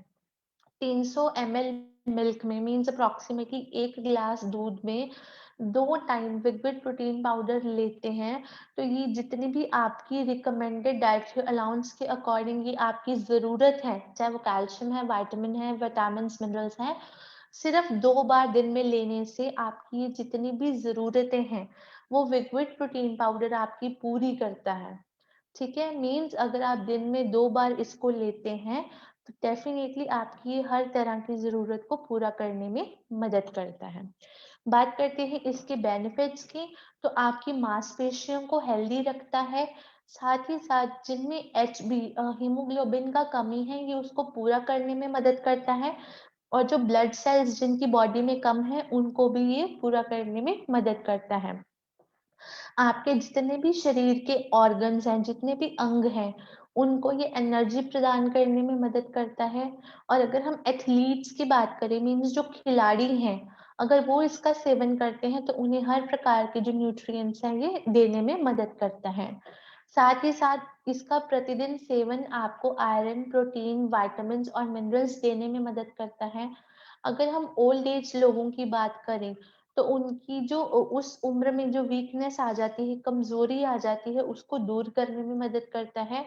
300 ml मिल्क में, मीन्स अप्रोक्सीमेटली 1 गिलास दूध में 2 टाइम विगविड प्रोटीन पाउडर लेते हैं, तो ये जितनी भी आपकी रिकमेंडेड डाइटरी अलाउंस के अकॉर्डिंग ये आपकी ज़रूरत है, चाहे वो कैल्शियम है, विटामिन है, विटामिन्स, मिनरल्स हैं, सिर्फ 2 बार दिन में लेने से आपकी ये जितनी भी ज़रूरतें हैं, वो विगविड प्रोटीन पाउडर आपकी पूरी करता है। ठीक है? मीन्स अगर आप दिन में 2 बार इसको लेते हैं, तो डेफ़िनेटली आपकी हर तरह की ज़रूरत को पूरा करने में मदद करता है। बात करते हैं इसके बेनिफिट्स की, तो आपकी मांसपेशियों को हेल्दी रखता है, साथ ही साथ जिनमें हीमोग्लोबिन का कमी है, ये उसको पूरा करने में मदद करता है और जो ब्लड सेल्स जिनकी बॉडी में कम है, उनको भी ये पूरा करने में मदद करता है। आपके जितने भी शरीर के ऑर्गन्स हैं, जितने भी अंग हैं, उनको ये एनर्जी प्रदान करने में मदद करता है। और अगर हम एथलीट्स की बात करें, मीन्स जो खिलाड़ी हैं, अगर वो इसका सेवन करते हैं तो उन्हें हर प्रकार के जो न्यूट्रिएंट्स हैं ये देने में मदद करता है। साथ ही साथ इसका प्रतिदिन सेवन आपको आयरन, प्रोटीन, विटामिन्स और मिनरल्स देने में मदद करता है। अगर हम ओल्ड एज लोगों की बात करें, तो उनकी जो उस उम्र में जो वीकनेस आ जाती है, कमजोरी आ जाती है, उसको दूर करने में मदद करता है।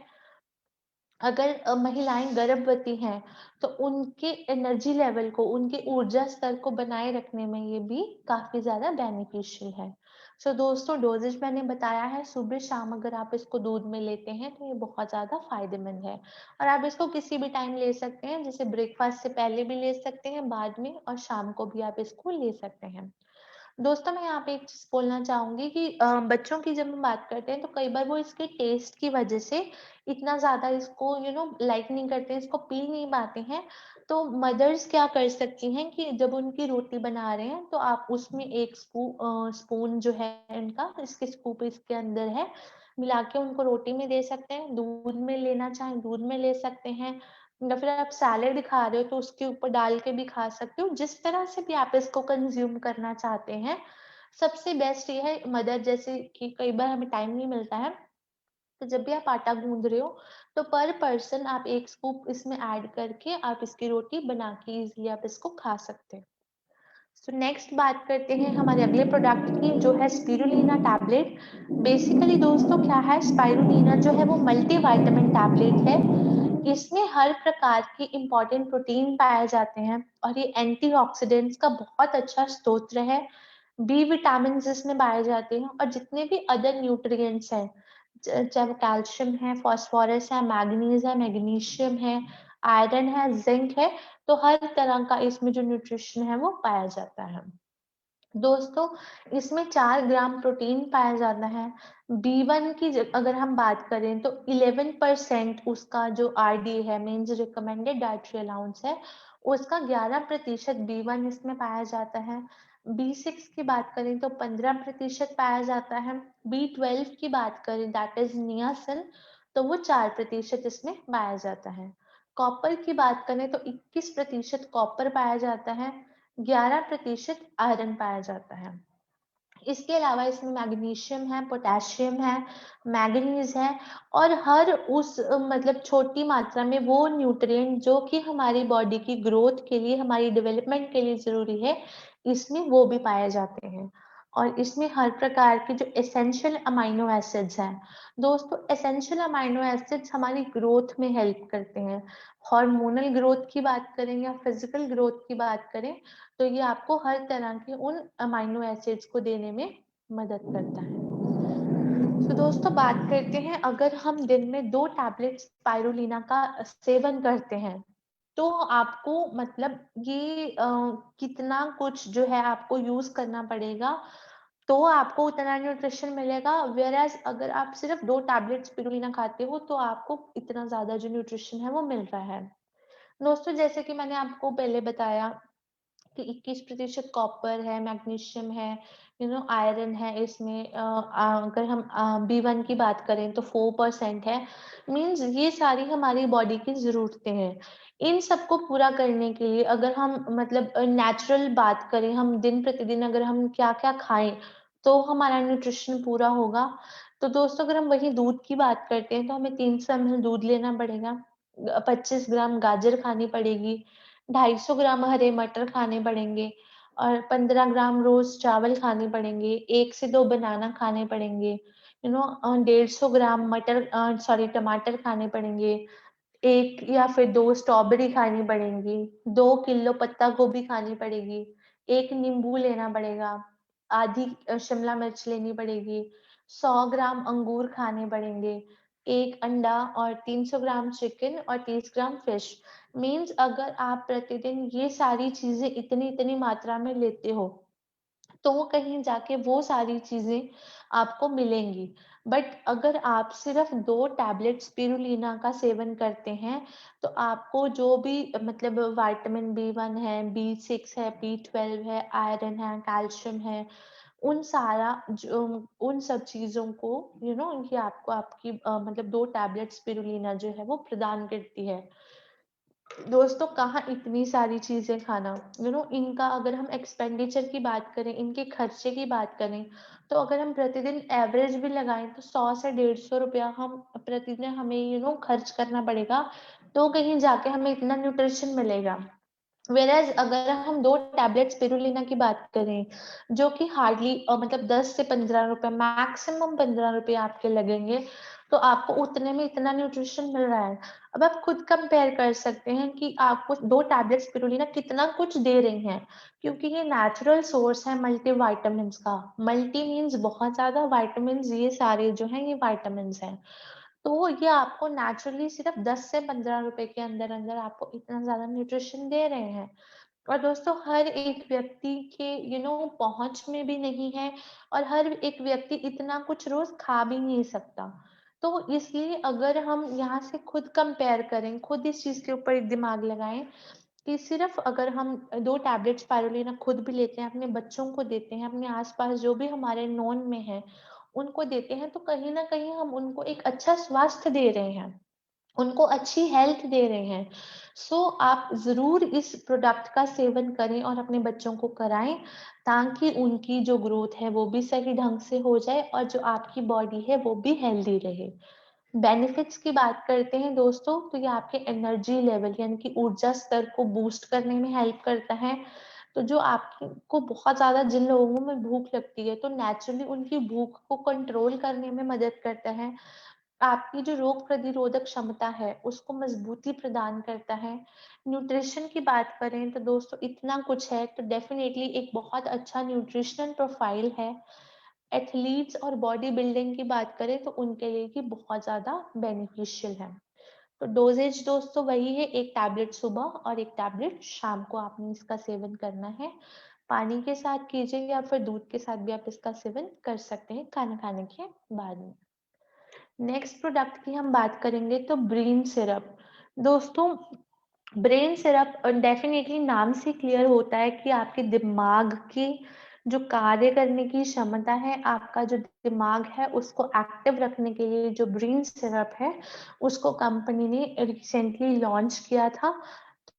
अगर महिलाएं गर्भवती हैं, तो उनके एनर्जी लेवल को, उनके ऊर्जा स्तर को बनाए रखने में ये भी काफी ज्यादा बेनिफिशियल है। सो दोस्तों, डोजेज मैंने बताया है, सुबह शाम अगर आप इसको दूध में लेते हैं तो ये बहुत ज्यादा फायदेमंद है और आप इसको किसी भी टाइम ले सकते हैं, जैसे ब्रेकफास्ट से पहले भी ले सकते हैं, बाद में और शाम को भी आप इसको ले सकते हैं। दोस्तों, मैं यहाँ पे एक चीज बोलना चाहूंगी कि बच्चों की जब हम बात करते हैं तो कई बार वो इसके टेस्ट की वजह से इतना ज्यादा इसको लाइक नहीं करते, इसको पी नहीं पाते हैं। तो मदर्स क्या कर सकती हैं कि जब उनकी रोटी बना रहे हैं तो आप उसमें एक स्पून जो है इनका, इसके स्कूप इसके अंदर है, मिला के उनको रोटी में दे सकते हैं, दूध में लेना चाहें दूध में ले सकते हैं, या फिर आप सैलेड खा रहे हो तो उसके ऊपर डाल के भी खा सकते हो। जिस तरह से भी आप इसको कंज्यूम करना चाहते हैं, सबसे बेस्ट ये है मदर, जैसे कि कई बार हमें टाइम नहीं मिलता है, तो जब भी आप आटा गूंद रहे हो तो पर पर्सन आप 1 स्कूप इसमें ऐड करके आप इसकी रोटी बना के इज़िली आप इसको खा सकते हैं। सो नेक्स्ट बात करते हैं हमारे अगले प्रोडक्ट की, जो है स्पिरुलिना टैबलेट। बेसिकली दोस्तों क्या है, स्पाइरुलिना जो है वो मल्टीविटामिन टैबलेट है। इसमें हर प्रकार के इम्पोर्टेंट प्रोटीन पाए जाते हैं और ये एंटीऑक्सीडेंट्स का बहुत अच्छा स्रोत है। बी विटामिन इसमें पाए जाते हैं और जितने भी अदर न्यूट्रिएंट्स हैं, चाहे वो कैल्शियम है, फास्फोरस है, मैग्नीज है, मैग्नीशियम है, आयरन है, जिंक है, तो हर तरह का इसमें जो न्यूट्रिशन है वो पाया जाता है। दोस्तों, इसमें 4 ग्राम प्रोटीन पाया जाता है। B1 की अगर हम बात करें तो 11% उसका जो RD है, मीन्स रिकमेंडेड डाइटरी अलाउंस है, उसका 11% B1 इसमें पाया जाता है। B6 की बात करें तो 15% पाया जाता है। B12 की बात करें, दैट इज नियासिन, तो वो 4% इसमें पाया जाता है। कॉपर की बात करें तो 21% कॉपर पाया जाता है, 11% आयरन पाया जाता है। इसके अलावा इसमें मैग्नीशियम है, पोटेशियम है, मैंगनीज है और हर उस मतलब छोटी मात्रा में वो न्यूट्रिएंट जो कि हमारी बॉडी की ग्रोथ के लिए, हमारी डेवलपमेंट के लिए जरूरी है, इसमें वो भी पाए जाते हैं। और इसमें हर प्रकार के जो एसेंशियल अमाइनो एसिड्स हैं, दोस्तों एसेंशियल अमाइनो एसिड्स हमारी ग्रोथ में हेल्प करते हैं। हार्मोनल ग्रोथ की बात करें या फिजिकल ग्रोथ की बात करें, तो ये आपको हर तरह के उन अमाइनो एसिड्स को देने में मदद करता है। तो दोस्तों बात करते हैं, अगर हम दिन में 2 टैबलेट स्पाइरुलिना का सेवन करते हैं, तो आपको मतलब ये कितना कुछ जो है आपको यूज करना पड़ेगा, तो आपको उतना न्यूट्रिशन मिलेगा। वेयर एज अगर आप सिर्फ 2 टैबलेट स्पिरुलिना खाते हो तो आपको इतना ज्यादा जो न्यूट्रिशन है वो मिल रहा है। दोस्तों जैसे कि मैंने आपको पहले बताया कि 21% कॉपर है, मैग्नीशियम है, आयरन है इसमें। अगर हम B1 की बात करें तो 4% है। मीन्स ये सारी हमारी बॉडी की जरूरतें हैं। इन सबको पूरा करने के लिए अगर हम मतलब नेचुरल बात करें, हम दिन प्रतिदिन अगर हम क्या क्या खाएं तो हमारा न्यूट्रिशन पूरा होगा। तो दोस्तों अगर हम वही दूध की बात करते हैं तो हमें 300 ml दूध लेना पड़ेगा, 25 ग्राम गाजर खानी पड़ेगी, 250 ग्राम हरे मटर खाने पड़ेंगे और 15 ग्राम रोज चावल खाने पड़ेंगे, 1 से 2 बनाना खाने पड़ेंगे, 150 ग्राम टमाटर खाने पड़ेंगे, 1 या फिर 2 स्ट्रॉबेरी खानी पड़ेंगी, 2 किलो पत्ता गोभी खानी पड़ेगी, 1 नींबू लेना पड़ेगा, आधी शिमला मिर्च लेनी पड़ेगी, 100 ग्राम अंगूर खाने पड़ेंगे, 1 अंडा और 300 ग्राम चिकन और 30 ग्राम फिश। मीन्स अगर आप प्रतिदिन ये सारी चीजें इतनी इतनी मात्रा में लेते हो तो कहीं जाके वो सारी चीजें आपको मिलेंगी। बट अगर आप सिर्फ 2 टैबलेट स्पिरुलिना का सेवन करते हैं तो आपको जो भी मतलब विटामिन B1 है, B6 है, B12 है, आयरन है, कैल्शियम है, उन सारा जो उन सब चीजों को ये आपको आपकी मतलब 2 टैबलेट स्पिरुलिना जो है वो प्रदान करती है। दोस्तों कहाँ इतनी सारी चीजें खाना, इनका अगर हम एक्सपेंडिचर की बात करें, इनके खर्चे की बात करें, तो अगर हम प्रतिदिन एवरेज भी लगाएं तो 100 से 150 रुपया हम प्रतिदिन हमें खर्च करना पड़ेगा, तो कहीं जाके हमें इतना न्यूट्रिशन मिलेगा। वेरएज अगर हम 2 टैबलेट स्पिरुलिना की बात करें, जो कि हार्डली मतलब 10 से 15 रुपए, मैक्सिमम 15 रुपए आपके लगेंगे, तो आपको उतने में इतना न्यूट्रिशन मिल रहा है। अब आप खुद कंपेयर कर सकते हैं कि आपको 2 टैबलेट स्पिरुलिना कितना कुछ दे रही हैं, क्योंकि ये नेचुरल सोर्स है मल्टी वाइटामिन का। मल्टी मीन्स बहुत ज्यादा, वाइटामिन ये सारे जो हैं ये वाइटामिन हैं। तो ये आपको नेचुरली सिर्फ 10 से 15 रुपए के अंदर अंदर आपको इतना ज्यादा न्यूट्रिशन दे रहे हैं। और दोस्तों हर एक व्यक्ति के पहुंच में भी नहीं है और हर एक व्यक्ति इतना कुछ रोज खा भी नहीं सकता। तो इसलिए अगर हम यहाँ से खुद कंपेयर करें, खुद इस चीज के ऊपर दिमाग लगाएं कि सिर्फ अगर हम 2 टैबलेट स्पाइरुलिना खुद भी लेते हैं, अपने बच्चों को देते हैं, अपने आसपास जो भी हमारे नोन में है उनको देते हैं, तो कहीं न कहीं हम उनको एक अच्छा स्वास्थ्य दे रहे हैं। उनको अच्छी हेल्थ दे रहे हैं। सो आप ज़रूर इस प्रोडक्ट का सेवन करें और अपने बच्चों को कराएँ, ताकि उनकी जो ग्रोथ है वो भी सही ढंग से हो जाए और जो आपकी बॉडी है वो भी हेल्दी रहे। बेनिफिट्स की बात करते हैं दोस्तों, तो ये आपके एनर्जी लेवल यानी कि ऊर्जा स्तर को बूस्ट करने में हेल्प करता है। तो जो आपको बहुत ज़्यादा जिन लोगों में भूख लगती है, तो नेचुरली उनकी भूख को कंट्रोल करने में मदद करता है। आपकी जो रोग प्रतिरोधक क्षमता है, उसको मजबूती प्रदान करता है। न्यूट्रिशन की बात करें तो दोस्तों इतना कुछ है, तो डेफिनेटली एक बहुत अच्छा न्यूट्रिशनल प्रोफाइल है। एथलीट्स और बॉडी बिल्डिंग की बात करें तो उनके लिए भी बहुत ज़्यादा बेनिफिशियल है। तो डोजेज दोस्तों वही है, 1 टैबलेट सुबह और 1 टैबलेट शाम को आपने इसका सेवन करना है। पानी के साथ कीजिए या फिर दूध के साथ भी आप इसका सेवन कर सकते हैं खाना खाने के बाद में। नेक्स्ट प्रोडक्ट की हम बात करेंगे तो ब्रेन सिरप। दोस्तों ब्रेन सिरप डेफिनेटली नाम से क्लियर होता है कि आपके दिमाग की जो कार्य करने की क्षमता है, आपका जो दिमाग है उसको एक्टिव रखने के लिए जो ब्रेन सिरप है, उसको कंपनी ने रिसेंटली लॉन्च किया था।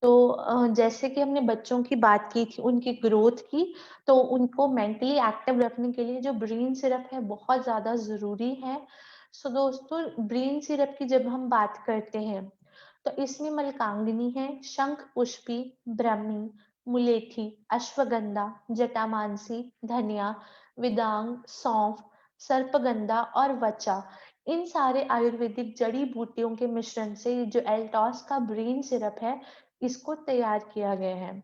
तो जैसे कि हमने बच्चों की बात की थी, उनकी ग्रोथ की, तो उनको मेंटली एक्टिव रखने के लिए जो ब्रेन सिरप है बहुत ज़्यादा ज़रूरी है। सो दोस्तों ब्रेन सिरप की जब हम बात करते हैं, तो इसमें मलकांगिनी है, शंख पुष्पी, ब्रह्मी, मुलेठी, अश्वगंधा, जटामांसी, धनिया, विदांग, सौंफ, सर्पगंधा और वचा, इन सारे आयुर्वेदिक जड़ी बूटियों के मिश्रण से जो एल्टॉस का ब्रेन सिरप है, इसको तैयार किया गया है।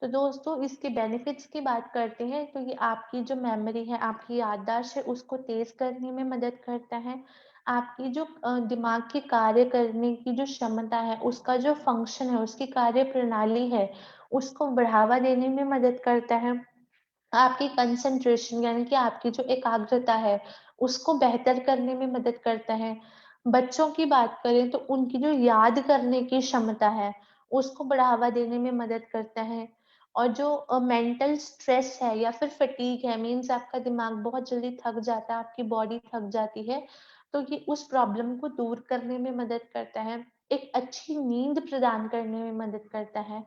तो दोस्तों इसके बेनिफिट्स की बात करते हैं, तो ये आपकी जो मेमोरी है, आपकी याददाश्त है, उसको तेज करने में मदद करता है। आपकी जो दिमाग की कार्य करने की जो क्षमता है, उसका जो फंक्शन है, उसकी कार्य प्रणाली है, उसको बढ़ावा देने में मदद करता है। आपकी कंसंट्रेशन यानी कि आपकी जो एकाग्रता है, उसको बेहतर करने में मदद करता है। बच्चों की बात करें तो उनकी जो याद करने की क्षमता है, उसको बढ़ावा देने में मदद करता है। और जो मेंटल स्ट्रेस है या फिर फटीग है, मीन्स आपका दिमाग बहुत जल्दी थक जाता है, आपकी बॉडी थक जाती है, तो ये उस प्रॉब्लम को दूर करने में मदद करता है। एक अच्छी नींद प्रदान करने में मदद करता है।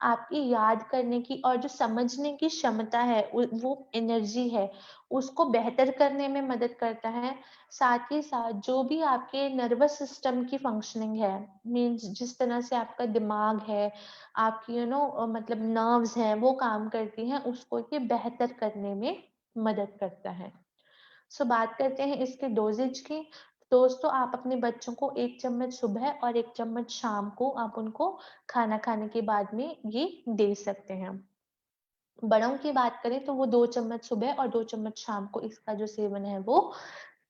आपकी याद करने की और जो समझने की क्षमता है, वो एनर्जी है, उसको बेहतर करने में मदद करता है। साथ ही साथ जो भी आपके नर्वस सिस्टम की फंक्शनिंग है, मीन्स जिस तरह से आपका दिमाग है, आपकी मतलब नर्व्स हैं, वो काम करती हैं, उसको ये बेहतर करने में मदद करता है। सो बात करते हैं इसके डोजेज की। दोस्तों आप अपने बच्चों को 1 चम्मच सुबह और 1 चम्मच शाम को आप उनको खाना खाने के बाद में ये दे सकते हैं। बड़ों की बात करें तो वो 2 चम्मच सुबह और 2 चम्मच शाम को इसका जो सेवन है वो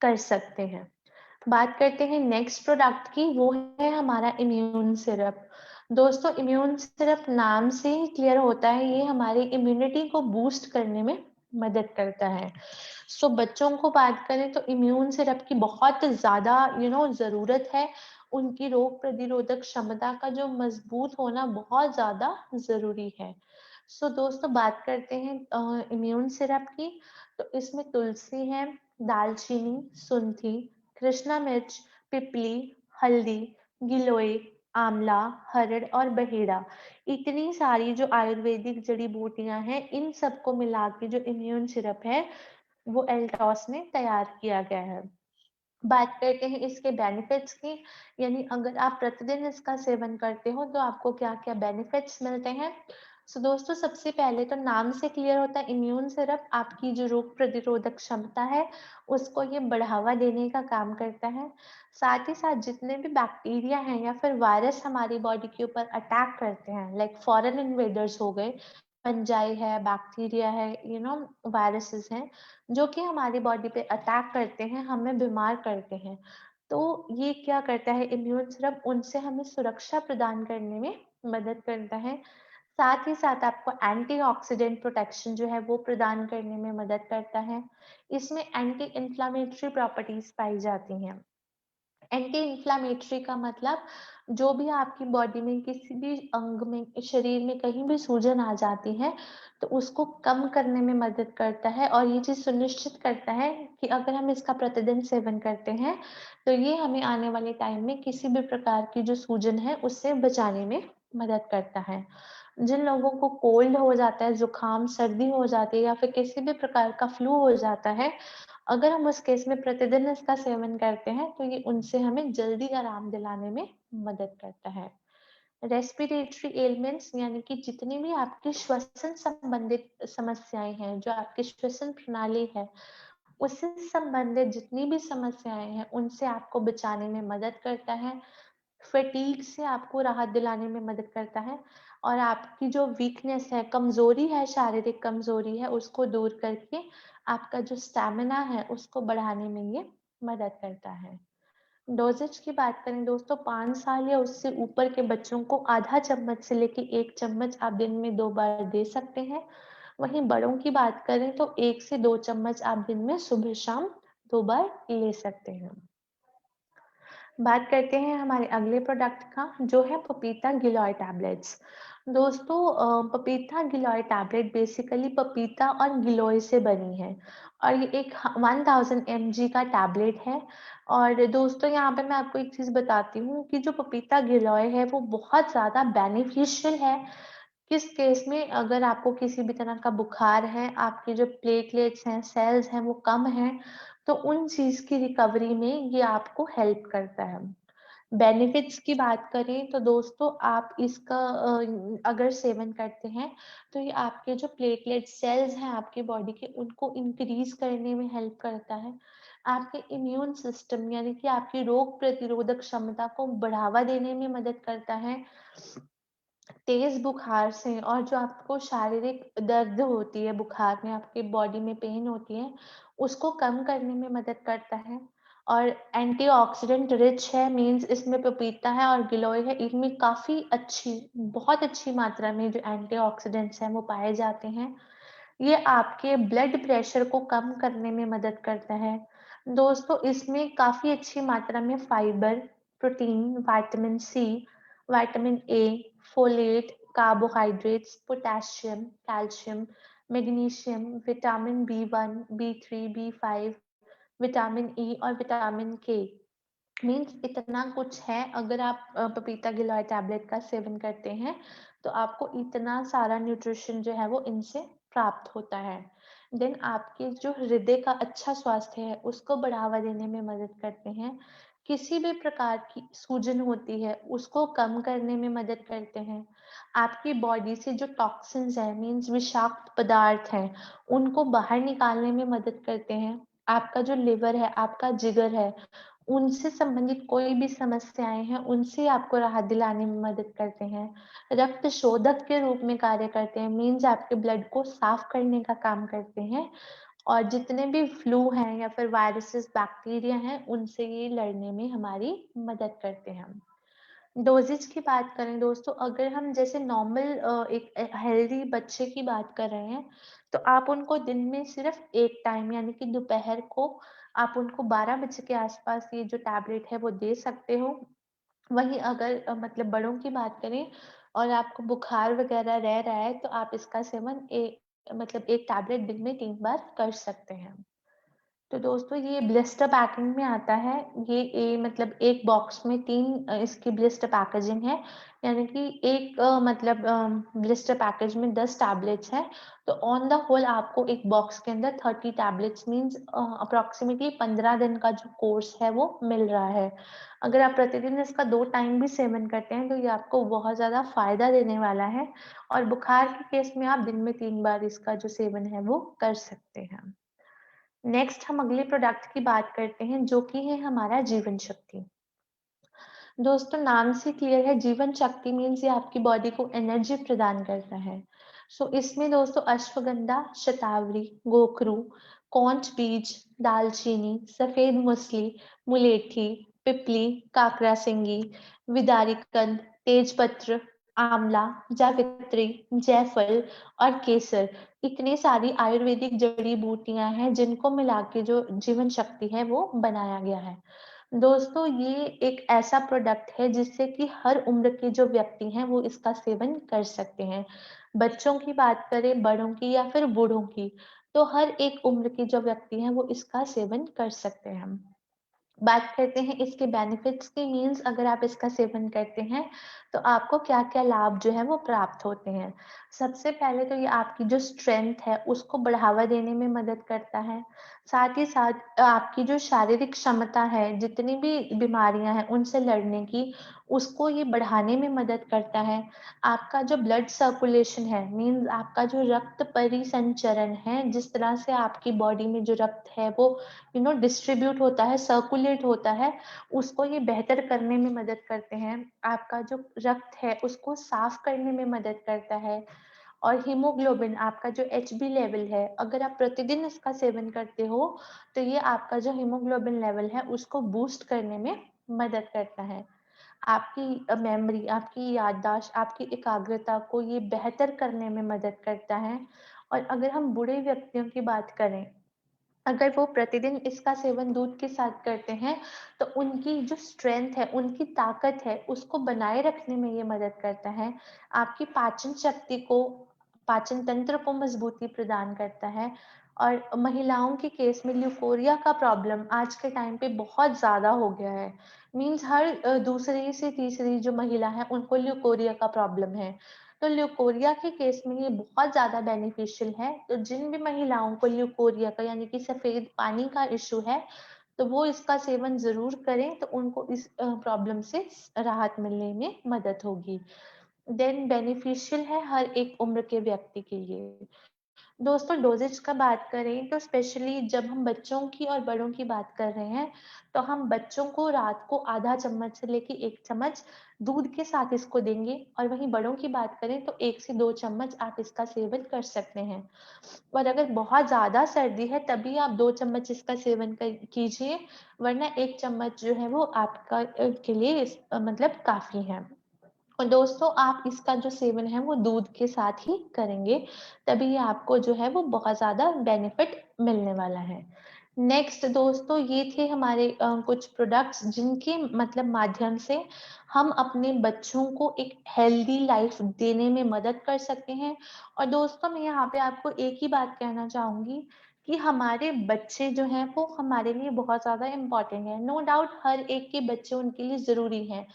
कर सकते हैं। बात करते हैं नेक्स्ट प्रोडक्ट की, वो है हमारा इम्यून सिरप। दोस्तों इम्यून सिरप नाम से ही क्लियर होता है, ये हमारी इम्यूनिटी को बूस्ट करने में मदद करता है। सो बच्चों को बात करें तो इम्यून सिरप की बहुत ज़्यादा ज़रूरत है। उनकी रोग प्रतिरोधक क्षमता का जो मजबूत होना बहुत ज़्यादा ज़रूरी है। सो दोस्तों बात करते हैं इम्यून सिरप की, तो इसमें तुलसी है, दालचीनी, सुंठी, कृष्णा मिर्च, पिपली, हल्दी, गिलोय, आंवला, हरड़ और बहेड़ा, इतनी सारी जो आयुर्वेदिक जड़ी बूटियां हैं, इन सबको मिला के जो इम्यून सिरप है, वो एल्टॉस ने तैयार किया गया है। बात करते हैं इसके बेनिफिट्स की, यानी अगर आप प्रतिदिन इसका सेवन करते हो तो आपको क्या-क्या बेनिफिट्स मिलते हैं। सो दोस्तों सबसे पहले तो नाम से क्लियर होता है, इम्यून सिरप आपकी जो रोग प्रतिरोधक क्षमता है उसको ये बढ़ावा देने का काम करता है। साथ ही साथ जितने भी बैक्टीरिया हैं या फिर वायरस हमारी बॉडी के ऊपर अटैक करते हैं, लाइक फॉरेन इन्वेडर्स हो गए, फंजाई है, बैक्टीरिया है, वायरसेस हैं, जो कि हमारी बॉडी पे अटैक करते हैं, हमें बीमार करते हैं। तो ये क्या करता है इम्यून सिरप, उनसे हमें सुरक्षा प्रदान करने में मदद करता है। साथ ही साथ आपको एंटीऑक्सीडेंट प्रोटेक्शन जो है वो प्रदान करने में मदद करता है। इसमें एंटी इन्फ्लेमेटरी प्रॉपर्टीज पाई जाती हैं। एंटी इन्फ्लामेटरी का मतलब जो भी आपकी बॉडी में किसी भी अंग में, शरीर में कहीं भी सूजन आ जाती है, तो उसको कम करने में मदद करता है और ये चीज़ सुनिश्चित करता है कि अगर हम इसका प्रतिदिन सेवन करते हैं, तो ये हमें आने वाले टाइम में किसी भी प्रकार की जो सूजन है, उससे बचाने में मदद करता है। जिन लोगों को कोल्ड हो जाता है, जुकाम, सर्दी हो जाती है या फिर किसी भी प्रकार का फ्लू हो जाता है, अगर हम उस केस में प्रतिदिन इसका सेवन करते हैं, तो ये उनसे हमें जल्दी आराम दिलाने में मदद करता है। रेस्पिरेटरी एलिमेंट्स यानी कि जितनी भी आपकी श्वसन संबंधित समस्याएं हैं, जो आपकी श्वसन प्रणाली है, उससे संबंधित जितनी भी समस्याएं हैं, उनसे आपको बचाने में मदद करता है। फटीग से आपको राहत दिलाने में मदद करता है और आपकी जो वीकनेस है, कमजोरी है, शारीरिक कमजोरी है, उसको दूर करके आपका जो स्टैमिना है, उसको बढ़ाने में ये मदद करता है। डोजेज की बात करें दोस्तों, 5 साल या उससे ऊपर के बच्चों को आधा चम्मच से लेके 1 चम्मच आप दिन में 2 बार दे सकते हैं। वहीं बड़ों की बात करें तो 1 से 2 चम्मच आप दिन में सुबह-शाम 2 बार ले सकते हैं। बात करते हैं हमारे अगले प्रोडक्ट का, जो है पपीता गिलोय टैबलेट्स। दोस्तों पपीता गिलोय टैबलेट बेसिकली पपीता और गिलोय से बनी है और ये एक 1000 mg का टैबलेट है। और दोस्तों यहाँ पे मैं आपको एक चीज़ बताती हूँ कि जो पपीता गिलोय है वो बहुत ज़्यादा बेनिफिशियल है। किस केस में, अगर आपको किसी भी तरह का बुखार है, आपके जो प्लेटलेट्स हैं, सेल्स हैं, वो कम हैं, तो उन चीज़ की रिकवरी में ये आपको हेल्प करता है। बेनिफिट्स की बात करें तो दोस्तों आप इसका अगर सेवन करते हैं, तो ये आपके जो प्लेटलेट सेल्स हैं आपकी बॉडी के, उनको इंक्रीज करने में हेल्प करता है। आपके इम्यून सिस्टम यानी कि आपकी रोग प्रतिरोधक क्षमता को बढ़ावा देने में मदद करता है। तेज बुखार से और जो आपको शारीरिक दर्द होती है, बुखार में आपकी बॉडी में पेन होती है, उसको कम करने में मदद करता है। और एंटीऑक्सीडेंट रिच है, मीन्स इसमें पपीता है और गिलोय है, इनमें काफी अच्छी, बहुत अच्छी मात्रा में जो एंटीऑक्सीडेंट्स हैं वो पाए जाते हैं। ये आपके ब्लड प्रेशर को कम करने में मदद करता है। दोस्तों इसमें काफी अच्छी मात्रा में fibre, protein, vitamin C, vitamin A, folate, carbohydrates, potassium, calcium, magnesium, vitamin B 1, B 3, B 5, vitamin E और विटामिन के, मीन्स इतना कुछ है। अगर आप पपीता गिलोय टैबलेट का सेवन करते हैं, तो आपको इतना सारा न्यूट्रिशन जो है वो इनसे प्राप्त होता है। देन आपके जो हृदय का अच्छा स्वास्थ्य है, उसको बढ़ावा देने में मदद करते हैं। किसी भी प्रकार की सूजन होती है, उसको कम करने में मदद करते हैं। आपकी बॉडी से जो टॉक्सिन्स है, मीन्स विषाक्त पदार्थ हैं, उनको बाहर निकालने में मदद करते हैं। आपका जो लिवर है, आपका जिगर है, उनसे संबंधित कोई भी समस्याएं हैं, उनसे आपको राहत दिलाने में मदद करते हैं। रक्त शोधक के रूप में कार्य करते हैं, मीन्स आपके ब्लड को साफ करने का काम करते हैं। और जितने भी फ्लू हैं या फिर वायरसेस, बैक्टीरिया हैं, उनसे ये लड़ने में हमारी मदद करते हैं। डोजेज की बात करें दोस्तों, अगर हम जैसे नॉर्मल एक हेल्दी बच्चे की बात कर रहे हैं, तो आप उनको दिन में सिर्फ एक टाइम यानी कि दोपहर को आप उनको 12 बजे के आसपास ये जो टैबलेट है वो दे सकते हो। वहीं अगर मतलब बड़ों की बात करें और आपको बुखार वगैरह रह रहा है, तो आप इसका सेवन मतलब एक टैबलेट दिन में 3 बार कर सकते हैं। तो दोस्तों ये ब्लिस्टर पैकिंग में आता है। ये मतलब एक बॉक्स में 3 इसकी ब्लिस्टर पैकेजिंग है, यानी कि एक मतलब ब्लिस्टर पैकेज में 10 टैबलेट्स हैं। तो ऑन द होल आपको एक बॉक्स के अंदर 30 टैबलेट्स, मीन्स अप्रोक्सीमेटली 15 दिन का जो कोर्स है वो मिल रहा है। अगर आप प्रतिदिन इसका 2 टाइम भी सेवन करते हैं, तो ये आपको बहुत ज़्यादा फायदा देने वाला है। और बुखार के केस में आप दिन में 3 बार इसका जो सेवन है वो कर सकते हैं। नेक्स्ट हम अगले प्रोडक्ट की बात करते हैं, जो कि है हमारा जीवन शक्ति। दोस्तों नाम से क्लियर है, जीवन शक्ति मीन्स ये आपकी बॉडी को एनर्जी प्रदान करता है। इसमें दोस्तों अश्वगंधा, शतावरी, गोखरू, कौंच बीज, दालचीनी, सफेद मूसली, मुलेठी, पिपली, काकरा सिंगी, विदारीकंद, तेजपत्र, आंवला, जावित्री, जायफल और केसर, इतनी सारी आयुर्वेदिक जड़ी बूटियां हैं जिनको मिला के जो जीवन शक्ति है वो बनाया गया है। दोस्तों, ये एक ऐसा प्रोडक्ट है जिससे कि हर उम्र के जो व्यक्ति हैं वो इसका सेवन कर सकते हैं। बच्चों की बात करें, बड़ों की या फिर बूढ़ों की, तो हर एक उम्र के जो व्यक्ति हैं वो इसका सेवन कर सकते हैं। बात करते हैं इसके बेनिफिट्स की। मीन्स अगर आप इसका सेवन करते हैं तो आपको क्या-क्या लाभ जो है वो प्राप्त होते हैं। सबसे पहले तो ये आपकी जो स्ट्रेंथ है उसको बढ़ावा देने में मदद करता है। साथ ही साथ आपकी जो शारीरिक क्षमता है, जितनी भी बीमारियां हैं उनसे लड़ने की, उसको ये बढ़ाने में मदद करता है। आपका जो ब्लड सर्कुलेशन है, मीन्स आपका जो रक्त परिसंचरण है, जिस तरह से आपकी बॉडी में जो रक्त है वो डिस्ट्रीब्यूट होता है, सर्कुलेट होता है, उसको ये बेहतर करने में मदद करते हैं। आपका जो रक्त है उसको साफ करने में मदद करता है। और हीमोग्लोबिन, आपका जो एचबी लेवल है, अगर आप प्रतिदिन इसका सेवन करते हो तो ये आपका जो हीमोग्लोबिन लेवल है उसको बूस्ट करने में मदद करता है। आपकी मेमोरी, आपकी याददाश्त, आपकी एकाग्रता को ये बेहतर करने में मदद करता है। और अगर हम बूढ़े व्यक्तियों की बात करें, अगर वो प्रतिदिन इसका सेवन दूध के साथ करते हैं तो उनकी जो स्ट्रेंथ है, उनकी ताकत है, उसको बनाए रखने में ये मदद करता है। आपकी पाचन शक्ति को, पाचन तंत्र को मजबूती प्रदान करता है। और महिलाओं के केस में ल्यूकोरिया का प्रॉब्लम आज के टाइम पे बहुत ज्यादा हो गया है। मीन्स हर दूसरी से तीसरी जो महिला है उनको ल्यूकोरिया का प्रॉब्लम है। तो ल्यूकोरिया के केस में ये बहुत ज़्यादा बेनिफिशियल है। तो जिन भी महिलाओं को ल्यूकोरिया का यानी कि सफ़ेद पानी का इश्यू है, तो वो इसका सेवन ज़रूर करें, तो उनको इस प्रॉब्लम से राहत मिलने में मदद होगी। देन बेनिफिशियल है हर एक उम्र के व्यक्ति के लिए। दोस्तों, डोजेज का बात करें तो स्पेशली जब हम बच्चों की और बड़ों की बात कर रहे हैं, तो हम बच्चों को रात को आधा चम्मच से लेके 1 चम्मच दूध के साथ इसको देंगे, और वहीं बड़ों की बात करें तो 1 से 2 चम्मच आप इसका सेवन कर सकते हैं। और अगर बहुत ज़्यादा सर्दी है तभी आप 2 चम्मच इसका सेवन कीजिए, वरना 1 चम्मच जो है वो आपका के लिए मतलब काफ़ी है। और दोस्तों, आप इसका जो सेवन है वो दूध के साथ ही करेंगे, तभी आपको जो है वो बहुत ज़्यादा बेनिफिट मिलने वाला है। नेक्स्ट दोस्तों, ये थे हमारे कुछ प्रोडक्ट्स जिनके मतलब माध्यम से हम अपने बच्चों को एक हेल्दी लाइफ देने में मदद कर सकते हैं। और दोस्तों, मैं यहाँ पे आपको एक ही बात कहना चाहूंगी कि हमारे बच्चे जो हैं वो हमारे लिए बहुत ज़्यादा इम्पोर्टेंट है। नो डाउट हर एक के बच्चे उनके लिए ज़रूरी हैं,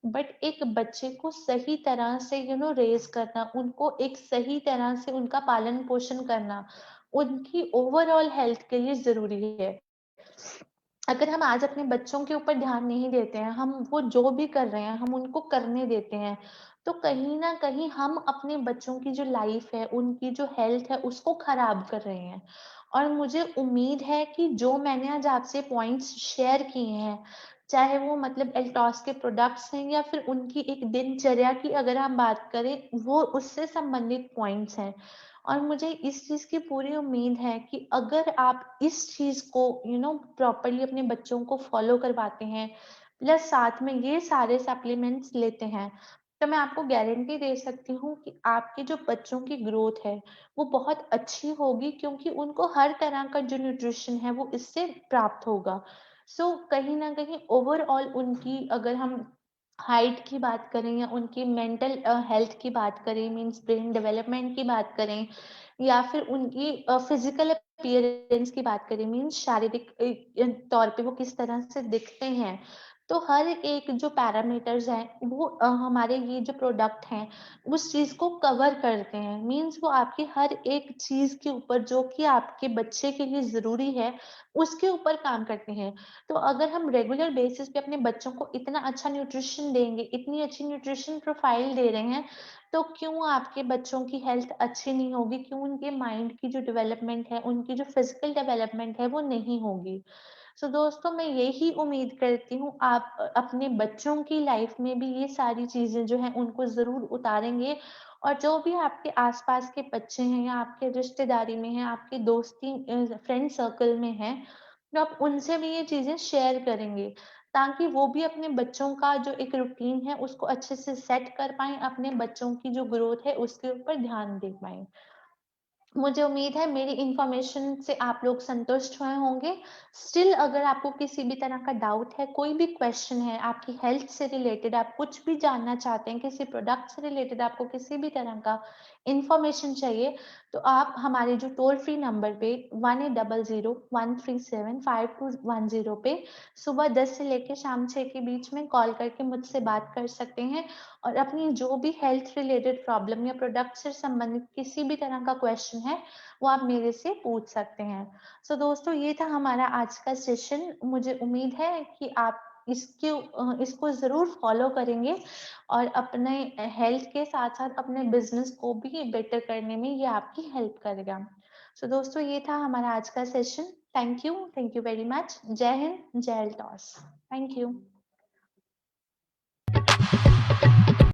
बट एक बच्चे को सही तरह से रेज करना, उनको एक सही तरह से उनका पालन पोषण करना, उनकी ओवरऑल हेल्थ के लिए जरूरी है। अगर हम आज अपने बच्चों के ऊपर ध्यान नहीं देते हैं, हम वो जो भी कर रहे हैं हम उनको करने देते हैं, तो कहीं ना कहीं हम अपने बच्चों की जो लाइफ है, उनकी जो हेल्थ है, उसको खराब कर रहे हैं। और मुझे उम्मीद है कि जो मैंने आज आपसे पॉइंट्स शेयर किए हैं, चाहे वो मतलब एल्टॉस के प्रोडक्ट्स हैं या फिर उनकी एक दिनचर्या की अगर हम बात करें, वो उससे संबंधित पॉइंट्स हैं। और मुझे इस चीज की पूरी उम्मीद है कि अगर आप इस चीज को प्रॉपरली अपने बच्चों को फॉलो करवाते हैं, प्लस साथ में ये सारे सप्लीमेंट्स लेते हैं, तो मैं आपको गारंटी दे सकती हूँ कि आपके जो बच्चों की ग्रोथ है वो बहुत अच्छी होगी, क्योंकि उनको हर तरह का जो न्यूट्रिशन है वो इससे प्राप्त होगा। कहीं ना कहीं ओवरऑल उनकी अगर हम हाइट की बात करें या उनकी मेंटल हेल्थ की बात करें, मींस ब्रेन डेवलपमेंट की बात करें, या फिर उनकी फिजिकल अपीयरेंस की बात करें, मींस शारीरिक तौर पे वो किस तरह से दिखते हैं, तो हर एक जो पैरामीटर्स हैं वो हमारे ये जो प्रोडक्ट हैं उस चीज को कवर करते हैं। मींस वो आपकी हर एक चीज के ऊपर जो कि आपके बच्चे के लिए जरूरी है उसके ऊपर काम करते हैं। तो अगर हम रेगुलर बेसिस पे अपने बच्चों को इतना अच्छा न्यूट्रिशन देंगे, इतनी अच्छी न्यूट्रिशन प्रोफाइल दे रहे हैं, तो क्यों आपके बच्चों की हेल्थ अच्छी नहीं होगी, क्यों उनके माइंड की जो डेवलपमेंट है, उनकी जो फिजिकल डेवलपमेंट है वो नहीं होगी। दोस्तों, मैं यही उम्मीद करती हूँ आप अपने बच्चों की लाइफ में भी ये सारी चीजें जो हैं उनको जरूर उतारेंगे। और जो भी आपके आसपास के बच्चे हैं या आपके रिश्तेदारी में हैं, आपके दोस्ती फ्रेंड सर्कल में हैं, तो आप उनसे भी ये चीजें शेयर करेंगे, ताकि वो भी अपने बच्चों का जो एक रूटीन है उसको अच्छे से सेट कर पाए, अपने बच्चों की जो ग्रोथ है उसके ऊपर ध्यान दे पाए। मुझे उम्मीद है मेरी इन्फॉर्मेशन से आप लोग संतुष्ट हुए होंगे। स्टिल अगर आपको किसी भी तरह का डाउट है, कोई भी क्वेश्चन है, आपकी हेल्थ से रिलेटेड आप कुछ भी जानना चाहते हैं, किसी प्रोडक्ट से रिलेटेड आपको किसी भी तरह का इन्फॉर्मेशन चाहिए, तो आप हमारे जो टोल फ्री नंबर पे 1800-137-5210 पे सुबह 10 से लेकर शाम 6 के बीच में कॉल करके मुझसे बात कर सकते हैं और अपनी जो भी हेल्थ रिलेटेड प्रॉब्लम या प्रोडक्ट से संबंधित किसी भी तरह का क्वेश्चन है वो आप मेरे से पूछ सकते हैं। सो दोस्तों, ये था हमारा आज का सेशन। मुझे उम्मीद है कि आप इसको जरूर फॉलो करेंगे और अपने हेल्थ के साथ साथ अपने बिजनेस को भी बेटर करने में ये आपकी हेल्प करेगा। सो दोस्तों, ये था हमारा आज का session. Thank you very much. जय हिंद, जय टॉस। Thank you.